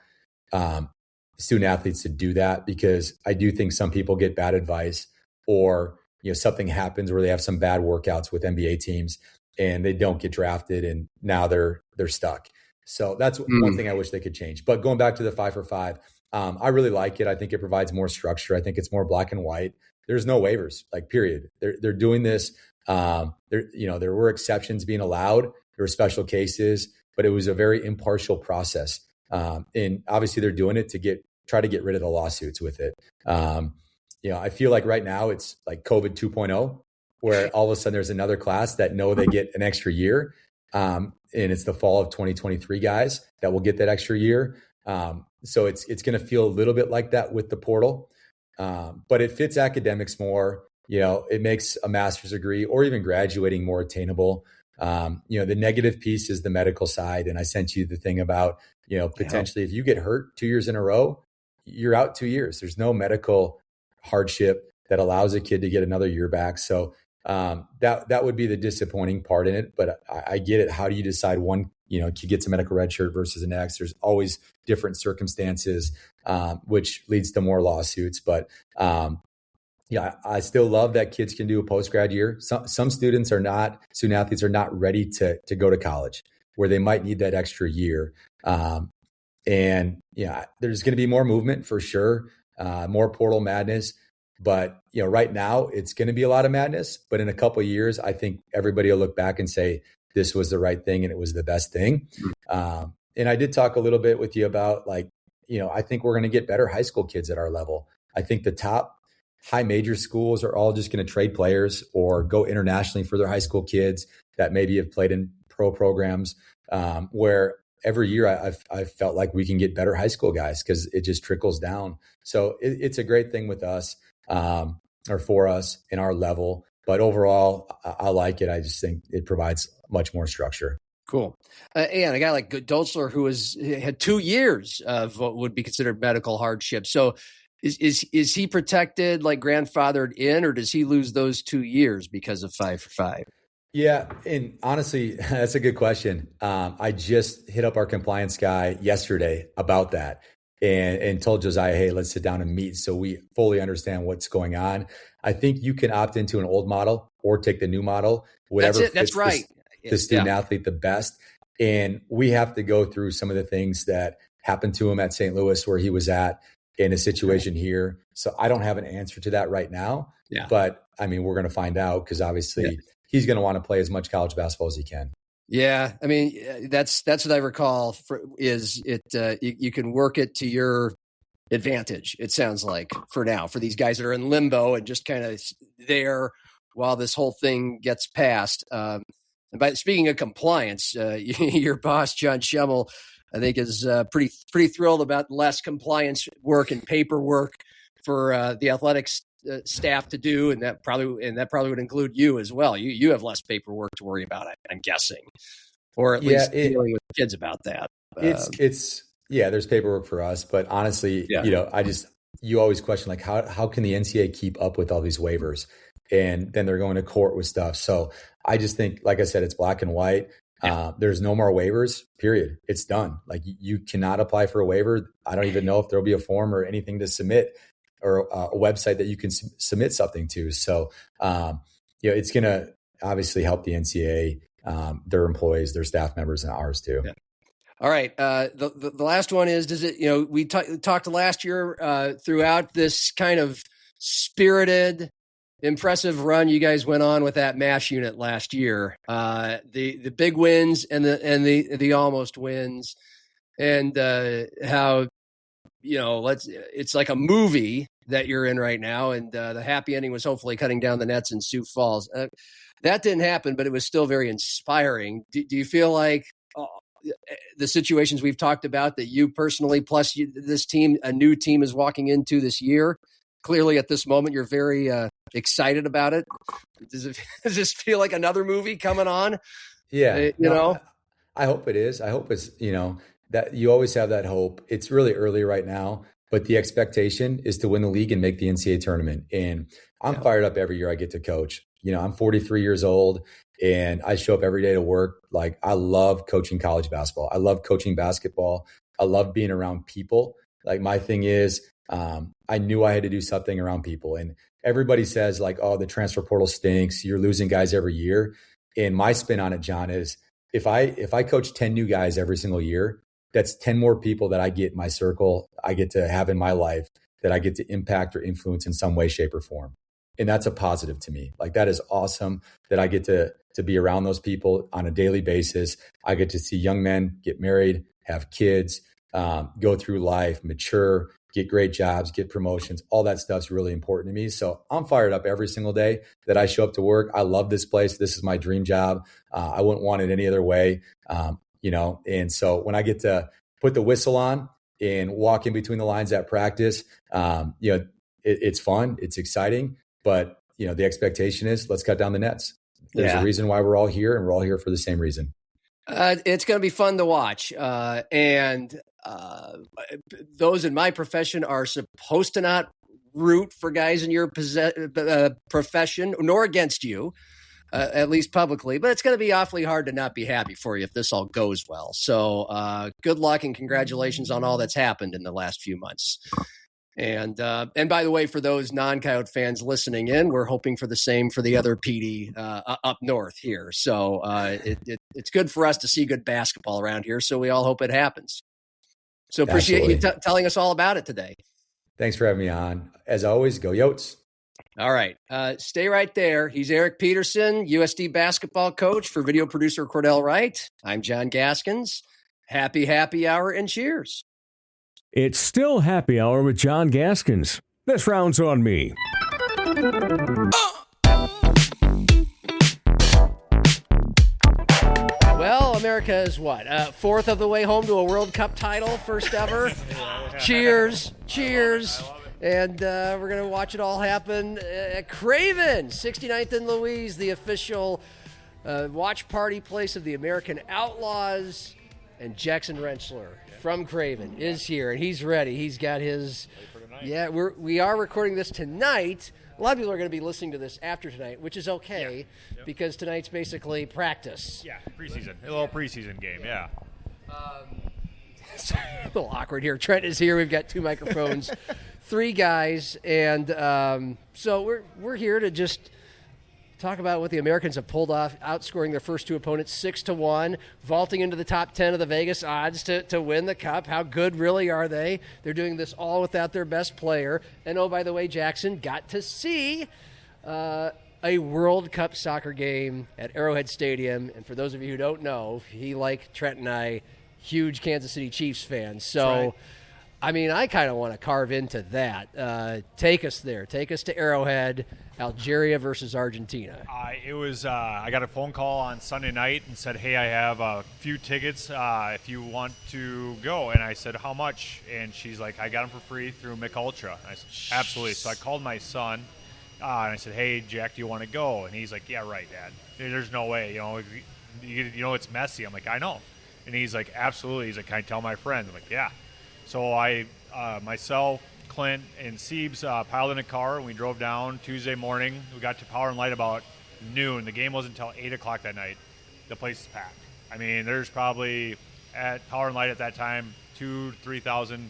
student athletes to do that, because I do think some people get bad advice, or something happens where they have some bad workouts with NBA teams and they don't get drafted and now they're stuck. So that's one thing I wish they could change. But going back to the 5 for 5, I really like it. I think it provides more structure. I think it's more black and white. There's no waivers, like period. They're doing this. There were exceptions being allowed. There were special cases, but it was a very impartial process. And obviously they're doing it to try to get rid of the lawsuits with it. I feel like right now it's like COVID 2.0, where all of a sudden there's another class that they get an extra year. And it's the fall of 2023 guys that will get that extra year. So it's going to feel a little bit like that with the portal. But it fits academics more. It makes a master's degree or even graduating more attainable. The negative piece is the medical side. And I sent you the thing about, potentially if you get hurt 2 years in a row, you're out 2 years. There's no medical hardship that allows a kid to get another year back. So that would be the disappointing part in it. But I get it. How do you decide one, kid gets a medical red shirt versus the next? There's always different circumstances, which leads to more lawsuits. But I still love that kids can do a post-grad year. Some student athletes are not ready to go to college, where they might need that extra year. There's going to be more movement for sure, more portal madness. But right now it's going to be a lot of madness. But in a couple of years, I think everybody will look back and say this was the right thing and it was the best thing. And I did talk a little bit with you about I think we're going to get better high school kids at our level. I think the top high major schools are all just going to trade players or go internationally for their high school kids that maybe have played in pro programs, where every year I've felt like we can get better high school guys because it just trickles down. So it's a great thing with us, or for us in our level. But overall, I like it. I just think it provides much more structure. Cool. And a guy like Dolzler, who had 2 years of what would be considered medical hardship. So is he protected, like grandfathered in, or does he lose those 2 years because of 5 for 5? Yeah. And honestly, that's a good question. I just hit up our compliance guy yesterday about that and told Josiah, hey, let's sit down and meet so we fully understand what's going on. I think you can opt into an old model or take the new model, whatever That's it. That's fits right. the student athlete the best. And we have to go through some of the things that happened to him at St. Louis where he was at in a situation here. So I don't have an answer to that right now. Yeah. But I mean, we're going to find out because obviously he's going to want to play as much college basketball as he can. Yeah. I mean, that's what I recall you can work it to your advantage. It sounds like for now, for these guys that are in limbo and just kind of there while this whole thing gets passed. And by speaking of compliance, your boss, John Schemmel, I think is pretty thrilled about less compliance work and paperwork for the athletics staff to do, and that probably would include you as well. You have less paperwork to worry about, I'm guessing, or at least dealing with kids about that. There's paperwork for us, but honestly, you always question like how can the NCAA keep up with all these waivers, and then they're going to court with stuff. So I just think, like I said, it's black and white. There's no more waivers, period. It's done. Like you cannot apply for a waiver. I don't even know if there'll be a form or anything to submit or a website that you can submit something to. So, it's going to obviously help the NCAA, their employees, their staff members, and ours too. Yeah. All right. The last one is, does it, we talked last year throughout this kind of spirited, impressive run you guys went on with that MASH unit last year, the big wins and the almost wins, and how, it's like a movie that you're in right now. And the happy ending was hopefully cutting down the nets in Sioux Falls. That didn't happen, but it was still very inspiring. Do you feel like the situations we've talked about that you personally, plus this team, a new team is walking into this year, clearly at this moment, you're very excited about it? Does this feel like another movie coming on? Yeah. I hope it is. I hope it's, that you always have that hope. It's really early right now, but the expectation is to win the league and make the NCAA tournament. And I'm fired up every year I get to coach. I'm 43 years old and I show up every day to work. Like, I love coaching college basketball. I love coaching basketball. I love being around people. Like, my thing is, I knew I had to do something around people. And everybody says like, oh, the transfer portal stinks. You're losing guys every year. And my spin on it, John, is if I coach 10 new guys every single year, that's 10 more people that I get in my circle, I get to have in my life that I get to impact or influence in some way, shape, or form. And that's a positive to me. Like, that is awesome that I get to be around those people on a daily basis. I get to see young men get married, have kids, go through life, mature, get great jobs, get promotions. All that stuff's really important to me. So I'm fired up every single day that I show up to work. I love this place. This is my dream job. I wouldn't want it any other way. And so when I get to put the whistle on and walk in between the lines at practice, it's fun, it's exciting, but the expectation is let's cut down the nets. There's a reason why we're all here, and we're all here for the same reason. It's going to be fun to watch. And those in my profession are supposed to not root for guys in your profession, nor against you. At least publicly, but it's going to be awfully hard to not be happy for you if this all goes well. So good luck and congratulations on all that's happened in the last few months. And by the way, for those non-Coyote fans listening in, we're hoping for the same for the other PD up north here. So it's good for us to see good basketball around here. So we all hope it happens. So appreciate you telling us all about it today. Thanks for having me on. As always, go Yotes. All right. Stay right there. He's Eric Peterson, USD basketball coach, for video producer Cordell Wright. I'm John Gaskins. Happy hour and cheers. It's still happy hour with John Gaskins. This round's on me. Well, America is what? Fourth of the way home to a World Cup title, first ever. Cheers. Cheers. And we're going to watch it all happen at Craven, 69th and Louise, the official watch party place of the American Outlaws. And Jackson Rensselaer from Craven is here, and he's ready. He's got his... Yeah, we are recording this tonight. A lot of people are going to be listening to this after tonight, which is okay, because tonight's basically practice. Yeah, preseason. A little preseason game, yeah. It's a little awkward here. Trent is here. We've got 2 microphones, 3 guys, and so we're here to just talk about what the Americans have pulled off, outscoring their first 2 opponents 6-1, vaulting into the top 10 of the Vegas odds to win the Cup. How good really are they? They're doing this all without their best player. And oh, by the way, Jackson got to see a World Cup soccer game at Arrowhead Stadium. And for those of you who don't know, he, like Trent and I, huge Kansas City Chiefs fans. So, right. I mean, I kind of want to carve into that. Take us there. Take us to Arrowhead. Algeria versus Argentina. It was. I got a phone call on Sunday night and said, "Hey, I have a few tickets if you want to go." And I said, "How much?" And she's like, "I got them for free through Mick Ultra." And I said, "Absolutely." So I called my son and I said, "Hey, Jack, do you want to go?" And he's like, "Yeah, right, Dad. There's no way. You know, it's messy." I'm like, "I know." And he's like, "Absolutely." He's like, "Can I tell my friends?" I'm like, "Yeah." So I, myself, Clint, and Siebes piled in a car, and we drove down Tuesday morning. We got to Power and Light about noon. The game wasn't until 8 o'clock that night. The place is packed. I mean, there's probably, at Power and Light at that time, 2,000 to 3,000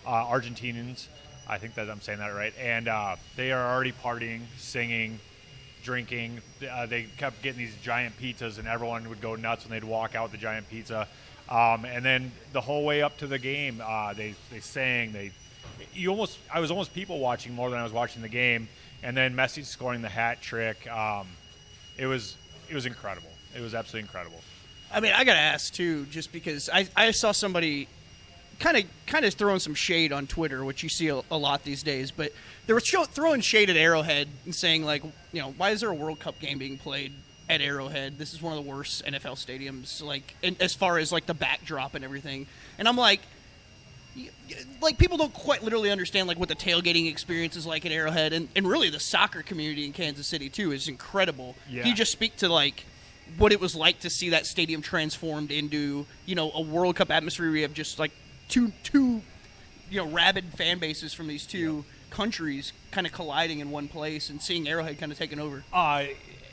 Argentinians. I think that I'm saying that right. And they are already partying, singing, drinking. They kept getting these giant pizzas, and everyone would go nuts when they'd walk out with the giant pizza. And then the whole way up to the game, they sang, I was almost people watching more than I was watching the game, and then Messi scoring the hat trick. It was incredible. It was absolutely incredible. I mean, I gotta ask too, just because I saw somebody kind of throwing some shade on Twitter, which you see a lot these days, but they were throwing shade at Arrowhead and saying, like, you know, why is there a World Cup game being played at Arrowhead? This is one of the worst NFL stadiums, like, as far as like the backdrop and everything. And I'm like people don't quite literally understand like what the tailgating experience is like at Arrowhead, and really the soccer community in Kansas City too is incredible. Yeah. Can you just speak to like what it was like to see that stadium transformed into, you know, a World Cup atmosphere? We have just like two you know, rabid fan bases from these two countries kind of colliding in one place, and seeing Arrowhead kind of taking over.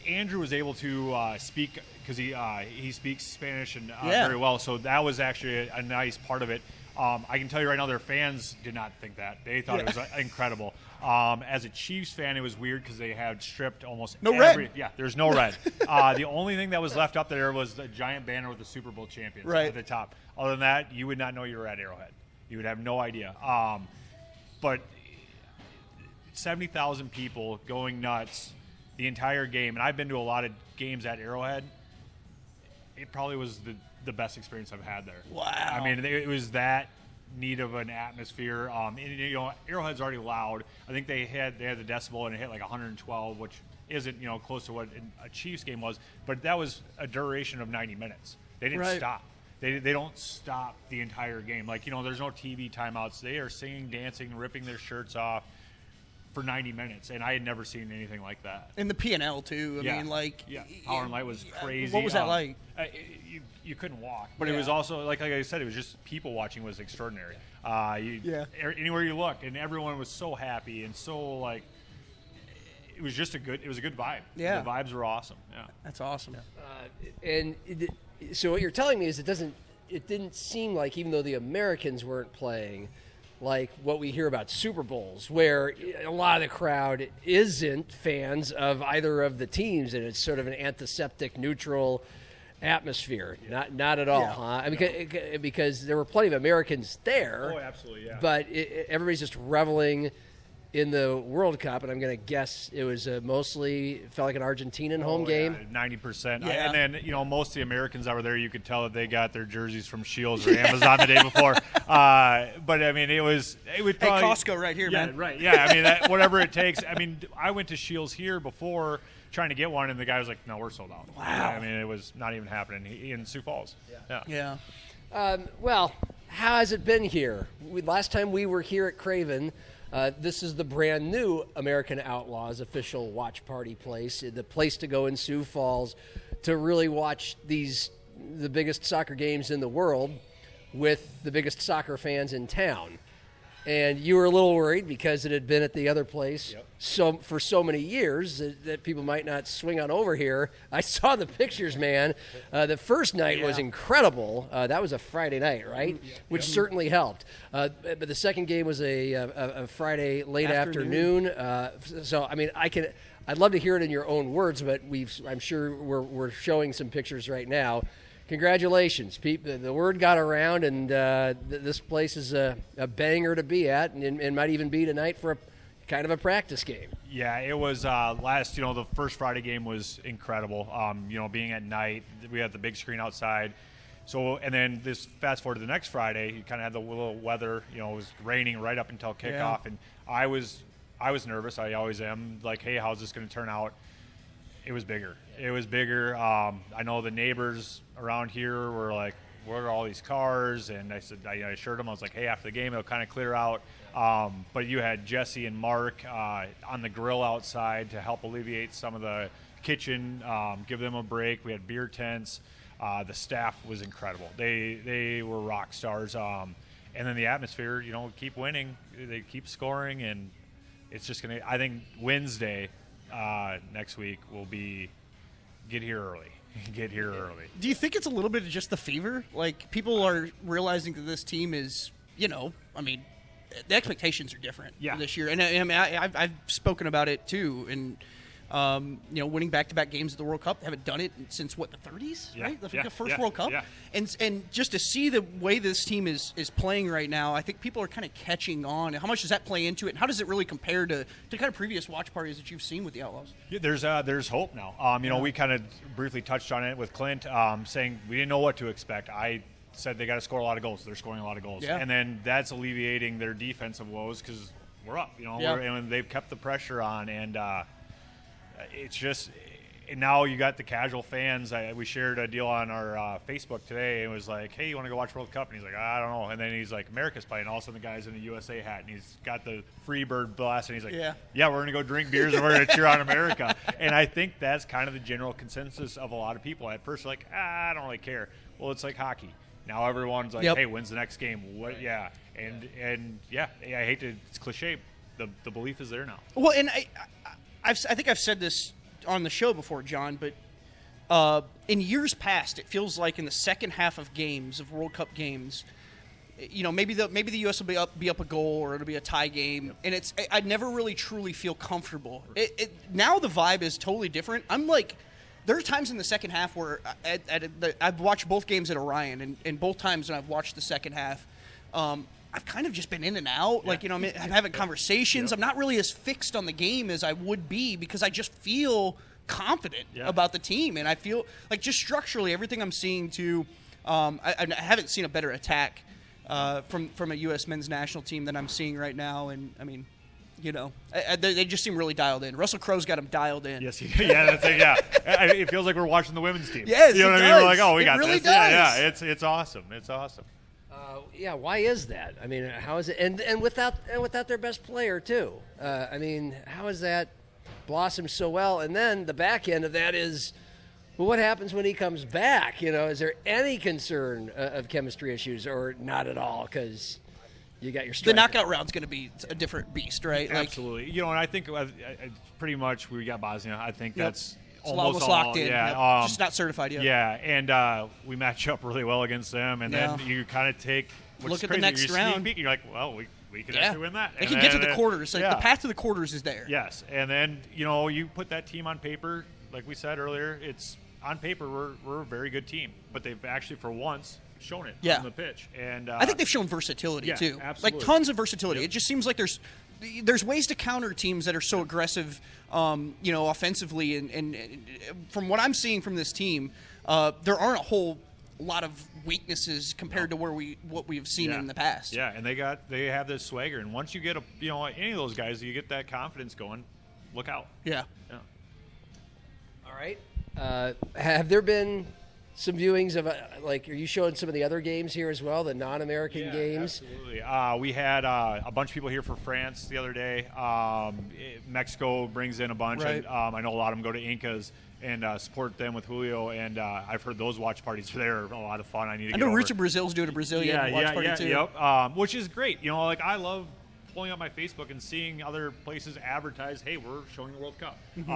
Andrew was able to speak because he speaks Spanish and very well, so that was actually a nice part of it. I can tell you right now, their fans did not think that. They thought it was incredible. As a Chiefs fan, it was weird because they had stripped almost red. Yeah, there's no red. The only thing that was left up there was the giant banner with the Super Bowl champions at the top. Other than that, you would not know you were at Arrowhead. You would have no idea. But 70,000 people going nuts the entire game, and I've been to a lot of games at Arrowhead. It probably was the best experience I've had there. Wow. I mean, it was that neat of an atmosphere. And, you know, Arrowhead's already loud. I think they had the decibel, and it hit like 112, which isn't, you know, close to what a Chiefs game was. But that was a duration of 90 minutes. They didn't stop. They don't stop the entire game. Like, you know, there's no TV timeouts. They are singing, dancing, ripping their shirts off for 90 minutes, and I had never seen anything like that. And the P&L too. I mean, like, Power and Light was crazy. What was that like? You couldn't walk, but it was also like I said, it was just people watching was extraordinary. Anywhere you look, and everyone was so happy and so like. It was just a good vibe. Yeah, the vibes were awesome. Yeah, that's awesome. So what you're telling me is it didn't seem like, even though the Americans weren't playing, like what we hear about Super Bowls, where a lot of the crowd isn't fans of either of the teams, and it's sort of an antiseptic, neutral atmosphere. Not at all, huh? I mean, because there were plenty of Americans there. Oh, absolutely, yeah. But everybody's just reveling in the World Cup, and I'm going to guess it was mostly felt like an Argentinian home game. 90%. Yeah. And then, most of the Americans that were there, you could tell that they got their jerseys from Shields or Amazon the day before. But, I mean, it would probably... Hey, Costco right here, man. Right, yeah. I mean, whatever it takes. I mean, I went to Shields here before trying to get one, and the guy was like, no, we're sold out. Wow. I mean, it was not even happening in Sioux Falls. Yeah. Well, how has it been here? Last time we were here at Craven, this is the brand new American Outlaws official watch party place, the place to go in Sioux Falls to really watch the biggest soccer games in the world with the biggest soccer fans in town. And you were a little worried because it had been at the other place for so many years that people might not swing on over here. I saw the pictures, man. The first night was incredible. That was a Friday night, right? Which certainly helped. But the second game was a Friday late afternoon. So, I mean, I'd love to hear it in your own words, but I'm sure we're showing some pictures right now. Congratulations, Pete. The word got around, and this place is a banger to be at, and might even be tonight for a kind of a practice game. Yeah, it was the first Friday game was incredible. Being at night, we had the big screen outside. So, and then this fast forward to the next Friday, you kind of had the little weather, it was raining right up until kickoff, and I was nervous. I always am. Like, hey, how's this going to turn out? It was bigger. I know the neighbors around here were like, where are all these cars? And I said, I assured them, I was like, hey, after the game, it'll kind of clear out. But you had Jesse and Mark on the grill outside to help alleviate some of the kitchen, give them a break. We had beer tents. The staff was incredible. They were rock stars. And then the atmosphere, keep winning. They keep scoring, and it's just going to – I think Wednesday – next week will be get here early. Do you think it's a little bit of just the fever? Like, people are realizing that this team is, the expectations are different this year. And I mean, I've spoken about it too. And, winning back-to-back games at the World Cup, they haven't done it since, the 30s, right? The first World Cup? Yeah. And just to see the way this team is playing right now, I think people are kind of catching on. How much does that play into it? And how does it really compare to kind of previous watch parties that you've seen with the Outlaws? Yeah, there's hope now. We kind of briefly touched on it with Clint, saying we didn't know what to expect. I said they got to score a lot of goals. They're scoring a lot of goals. Yeah. And then that's alleviating their defensive woes because we're up. And they've kept the pressure on, and it's just and now you got the casual fans. We shared a deal on our Facebook today. It was like, hey, you want to go watch World Cup? And he's like, I don't know. And then he's like, America's playing. All of a sudden the guy's in a USA hat, and he's got the free bird blast, and he's like, yeah, we're going to go drink beers and we're going to cheer on America. And I think that's kind of the general consensus of a lot of people. At first, like, I don't really care. Well, it's like hockey. Now everyone's like, hey, when's the next game? What? Yeah. And I hate to, it's cliche. The belief is there now. Well, and I think I've said this on the show before, John, but in years past, it feels like in the second half of games, of World Cup games, maybe the U.S. will be up a goal, or it'll be a tie game, and I'd never really truly feel comfortable. Now the vibe is totally different. I'm like, there are times in the second half where I've watched both games at Orion, and both times when I've watched the second half, I've kind of just been in and out. Like, I'm having conversations. I'm not really as fixed on the game as I would be because I just feel confident about the team. And I feel like just structurally, everything I'm seeing too, I haven't seen a better attack from a U.S. men's national team than I'm seeing right now. And, I mean, they just seem really dialed in. Russell Crowe's got them dialed in. Yes, that's it. Yeah, it feels like we're watching the women's team. Yes, you know what I mean? We're like, oh, we got really this. Does. It's awesome. It's awesome. Why is that? I mean, how is it? And without their best player too. I mean, how has that blossomed so well? And then the back end of that is, well, what happens when he comes back? Is there any concern of chemistry issues, or not at all? Because you got your striker. The knockout round's going to be a different beast, right? Absolutely. And I think pretty much we got Bosnia. I think that's almost locked in. Yeah, just not certified yet. Yeah, and we match up really well against them, and then you kind of take look at crazy, the next round. You're like, well, we could actually win that. They can get to the quarters. Like, the path to the quarters is there. Yes, and then you put that team on paper, like we said earlier. It's on paper we're a very good team, but they've actually for once shown it on the pitch. And I think they've shown versatility too. Absolutely. Like tons of versatility. It just seems like there's ways to counter teams that are so aggressive, offensively. And from what I'm seeing from this team, there aren't a whole lot of weaknesses compared to what we've seen in the past. Yeah, and they have this swagger, and once you get any of those guys, you get that confidence going. Look out. Yeah. All right. Have there been some viewings of are you showing some of the other games here as well, the non-American games? Absolutely. We had a bunch of people here for France the other day. Mexico brings in a bunch. Right. I know a lot of them go to Incas and support them with Julio, and I've heard those watch parties there are a lot of fun. I know Richard Brazil's doing a Brazilian watch party too. Yep. Which is great. I love pulling up my Facebook and seeing other places advertise, hey, we're showing the World Cup. Mm-hmm.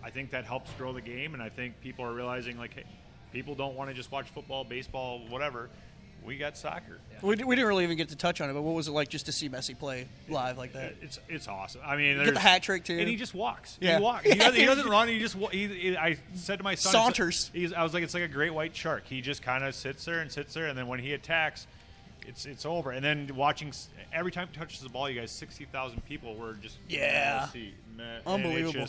I think that helps grow the game, and I think people are realizing, hey, people don't want to just watch football, baseball, whatever. We got soccer. Yeah. We didn't really even get to touch on it, but what was it like just to see Messi play live like that? It's awesome. I mean, get the hat trick too, and he just walks. Yeah. He walks. He doesn't run. I said to my son, saunters. I was like, it's like a great white shark. He just kind of sits there, and then when he attacks, it's over. And then watching every time he touches the ball, you guys, 60,000 people were just unbelievable.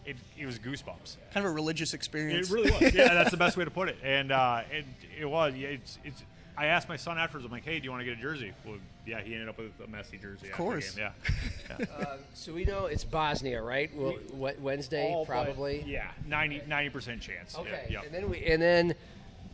It was goosebumps. Kind of a religious experience. It really was. Yeah, that's the best way to put it. And it was. I asked my son afterwards. I'm like, hey, do you want to get a jersey? Well, yeah, he ended up with a Messi jersey. Of course. Yeah. So we know it's Bosnia, right? Wednesday, probably. 90% chance. Okay. Yeah. And then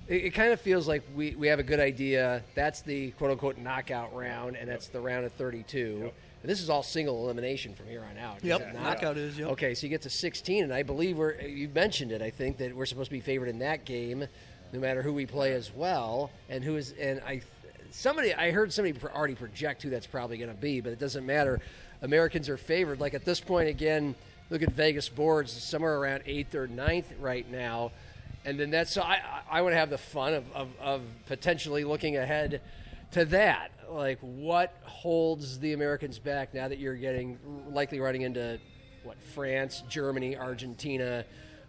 it kind of feels like we have a good idea. That's the quote unquote knockout round, and that's the round of 32. Yep. And this is all single elimination from here on out. Yep, knockout is. Yep. Okay, so you get to 16, and I believe you mentioned it. I think that we're supposed to be favored in that game, no matter who we play as well. And I heard somebody already project who that's probably going to be, but it doesn't matter. Americans are favored. Like at this point, again, look at Vegas boards, somewhere around 8th or 9th right now. And then so I want to have the fun of potentially looking ahead to that. Like, what holds the Americans back now that you're likely running into France, Germany, Argentina,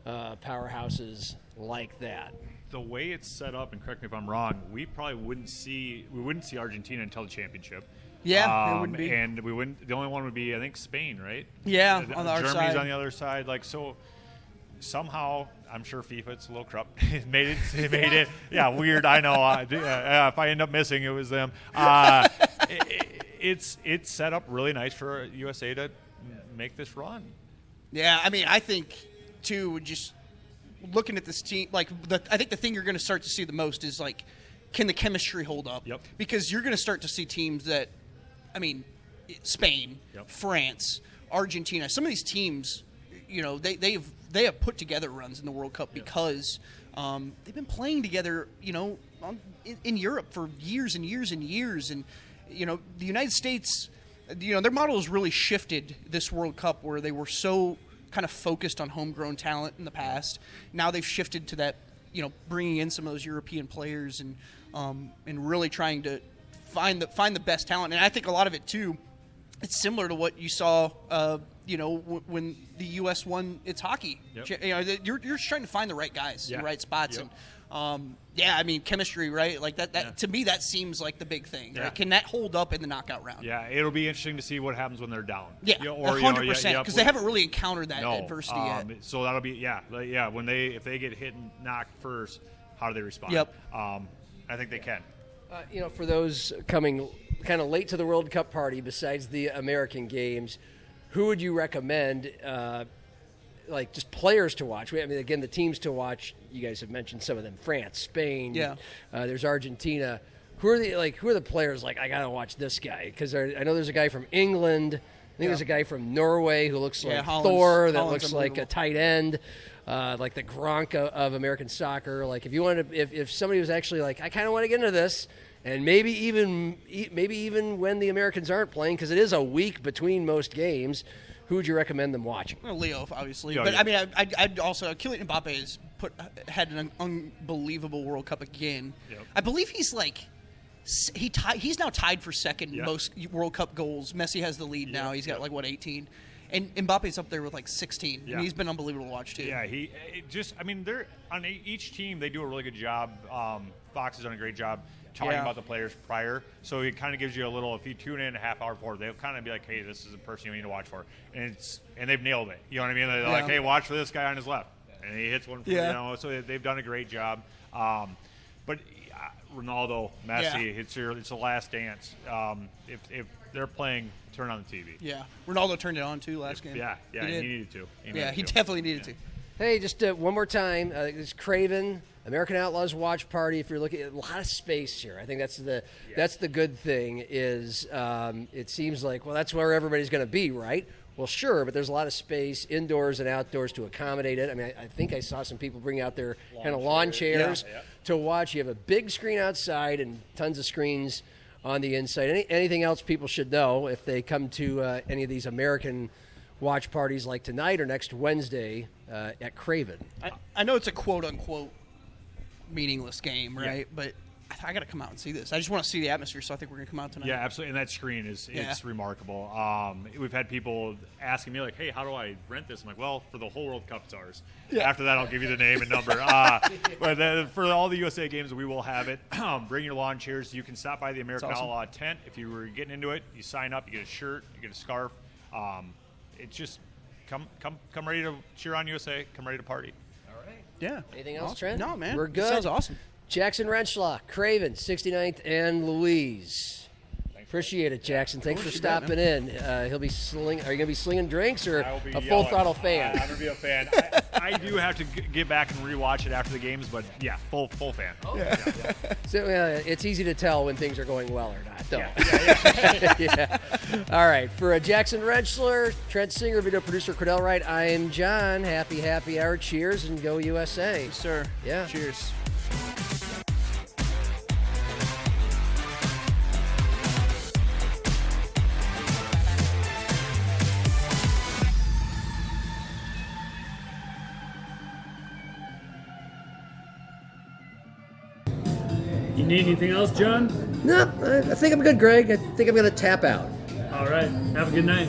powerhouses like that? The way it's set up, and correct me if I'm wrong, we probably wouldn't see Argentina until the championship. Yeah, it wouldn't be. And we wouldn't. The only one would be, I think, Spain, right? Yeah, on the other side. Germany's on the other side. So somehow, I'm sure FIFA, it's a little corrupt. It made it. Yeah, weird. I know. If I end up missing, it was them. It's set up really nice for USA to make this run. Yeah, I mean, I think too, just looking at this team, I think the thing you're going to start to see the most is can the chemistry hold up? Yep. Because you're going to start to see teams that, Spain, France, Argentina, some of these teams, they have put together runs in the World Cup because they've been playing together, in Europe for years and years and years. And, the United States, their model has really shifted this World Cup where they were so kind of focused on homegrown talent in the past. Now they've shifted to that, bringing in some of those European players and really trying to find the best talent. And I think a lot of it, too, it's similar to what you saw when the U.S. won its hockey. Yep. You're just trying to find the right guys in the right spots. Yep. And chemistry, right? Like that to me, that seems like the big thing. Yeah. Right? Can that hold up in the knockout round? Yeah, it'll be interesting to see what happens when they're down. Yeah, 100%, because they haven't really encountered that adversity yet. So that'll be when if they get hit and knocked first, how do they respond? Yep. I think they can. For those coming kind of late to the World Cup party, besides the American games, who would you recommend, just players to watch? Again, the teams to watch, you guys have mentioned some of them, France, Spain, there's Argentina. Who are the players, I got to watch this guy? Because I know there's a guy from England. I think there's a guy from Norway who looks like Thor, that looks like a tight end. Like the Gronk of American soccer. If you wanted if somebody was actually I kind of want to get into this, and maybe even when the Americans aren't playing, because it is a week between most games, who would you recommend them watching? Well, Leo, obviously, but I'd also Kylian Mbappe has had an unbelievable World Cup again. Yep. I believe he's he's now tied for second most World Cup goals. Messi has the lead now. He's got 18. And Mbappe's up there with 16. Yeah. And he's been unbelievable to watch too. Yeah, they're on each team. They do a really good job. Fox has done a great job talking about the players prior. So it kind of gives you a little, if you tune in a half hour before, they'll kind of be like, hey, this is a person you need to watch for. And they've nailed it. You know what I mean? They're like, hey, watch for this guy on his left. And he hits one, so they've done a great job. But Ronaldo, Messi, it's the last dance. If they're playing, turn on the TV. Yeah. Ronaldo turned it on, too, last game. Yeah, he needed to. He definitely needed to. Hey, just one more time. It's Craven, American Outlaws Watch Party. If you're looking at a lot of space here, I think that's the good thing is it seems like, well, that's where everybody's going to be, right? Well, sure, but there's a lot of space indoors and outdoors to accommodate it. I mean, I think I saw some people bring out their kind of lawn chairs to watch. You have a big screen outside and tons of screens on the inside. Anything else people should know if they come to any of these American watch parties like tonight or next Wednesday at Craven? I know it's a quote-unquote meaningless game, right? But I got to come out and see this. I just want to see the atmosphere, so I think we're going to come out tonight. Yeah, absolutely. And that screen it's remarkable. We've had people asking me, like, hey, how do I rent this? I'm like, well, for the whole World Cup, it's ours. Yeah. After that, I'll give you the name and number. But for all the USA games, we will have it. Bring your lawn chairs. You can stop by the American Outlaw tent. If you were getting into it, you sign up, you get a shirt, you get a scarf. It's just come ready to cheer on USA. Come ready to party. All right. Yeah. Anything else, Trent? No, man. We're good. That sounds awesome. Jackson Renschlaw, Craven, 69th and Louise. Appreciate it, Jackson. Thanks for stopping in. He'll be slinging. Are you going to be slinging drinks or a full throttle fan? I'm going to be a fan. I do have to get back and rewatch it after the games, but yeah, full fan. Oh. Yeah. So it's easy to tell when things are going well or not, though. Yeah. All right. For Jackson Renschler, Trent Singer, video producer Cordell Wright, I'm John. Happy hour. Cheers and go USA. Yes, sir. Yeah. Cheers. You need anything else, John? No, I think I'm good, Greg. I think I'm going to tap out. All right. Have a good night.